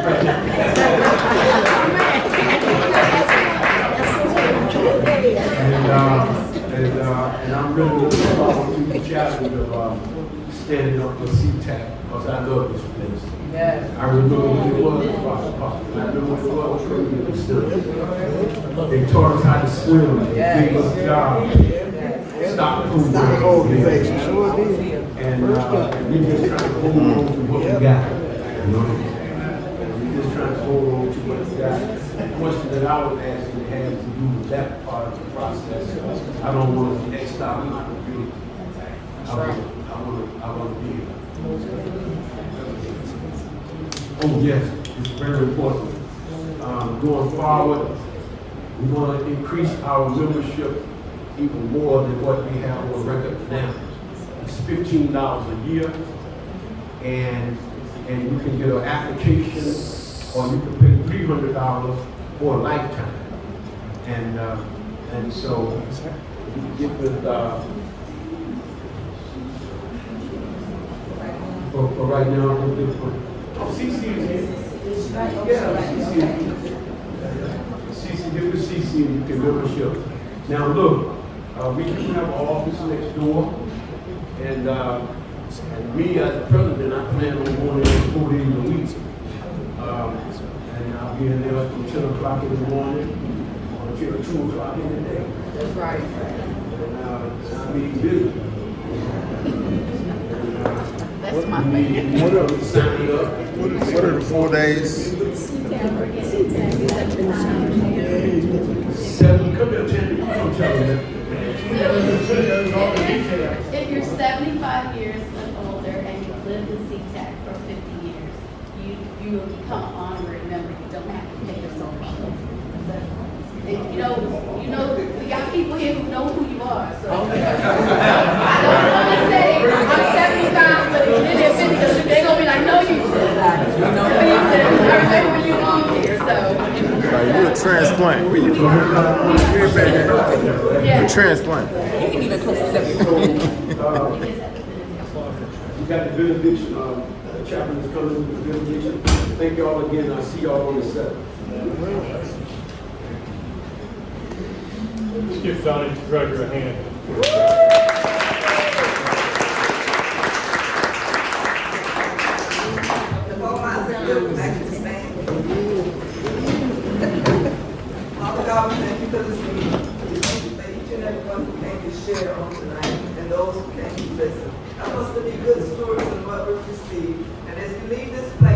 T: and I'm really looking forward to the challenge of standing up for Seatack, because I love this place.
E: Yes.
T: I remember when it was Rock Park. I remember when it was Crazy Still. They taught us how to swim. They gave us jobs. Stock organization. And we just trying to hold on to what we got. You know? We just trying to hold on to what we got. The question that I was asking has to do with that part of the process. I don't want to next time I'm not going to be. I want to be here. Oh yes, it's very important. Going forward, we want to increase our membership even more than what we have on record now. It's $15 a year, and you can get an application, or you can pay $300 for a lifetime. And so you can get with for right now. CC is here. Yeah, CC. Get with CC and you can membership. Now look, we do have an office next door, and me as the president, I plan on going in 4 days a week. And I'll be in there from 10 o'clock in the morning until 2 o'clock in the day.
E: That's right.
T: And I'll be busy.
E: That's my
T: favorite. What are
O: the 4 days?
T: 7, come here, 10, I'm telling you.
H: If you're 75 years and older and you've lived in Seatack for 50 years, you will become an honorary member. You don't have to pay yourself. You know, we got people here who know who you are. So I don't want to say I'm 75, but then they're 50 because they're gonna be like, no, you did. I remember when you moved here, so.
O: You a transplant.
H: Yeah.
O: A transplant.
E: You can even close to 70.
T: We got the benediction, the chaplain is coming with the benediction. Thank y'all again, I'll see y'all on the 7th.
I: Let's give Donnie Gregory a hand.
E: Father God, we thank you for this meeting. Thank each and every one who came to share on tonight, and those who came to listen. Help us to be good stewards of what we've received. And as we leave this place,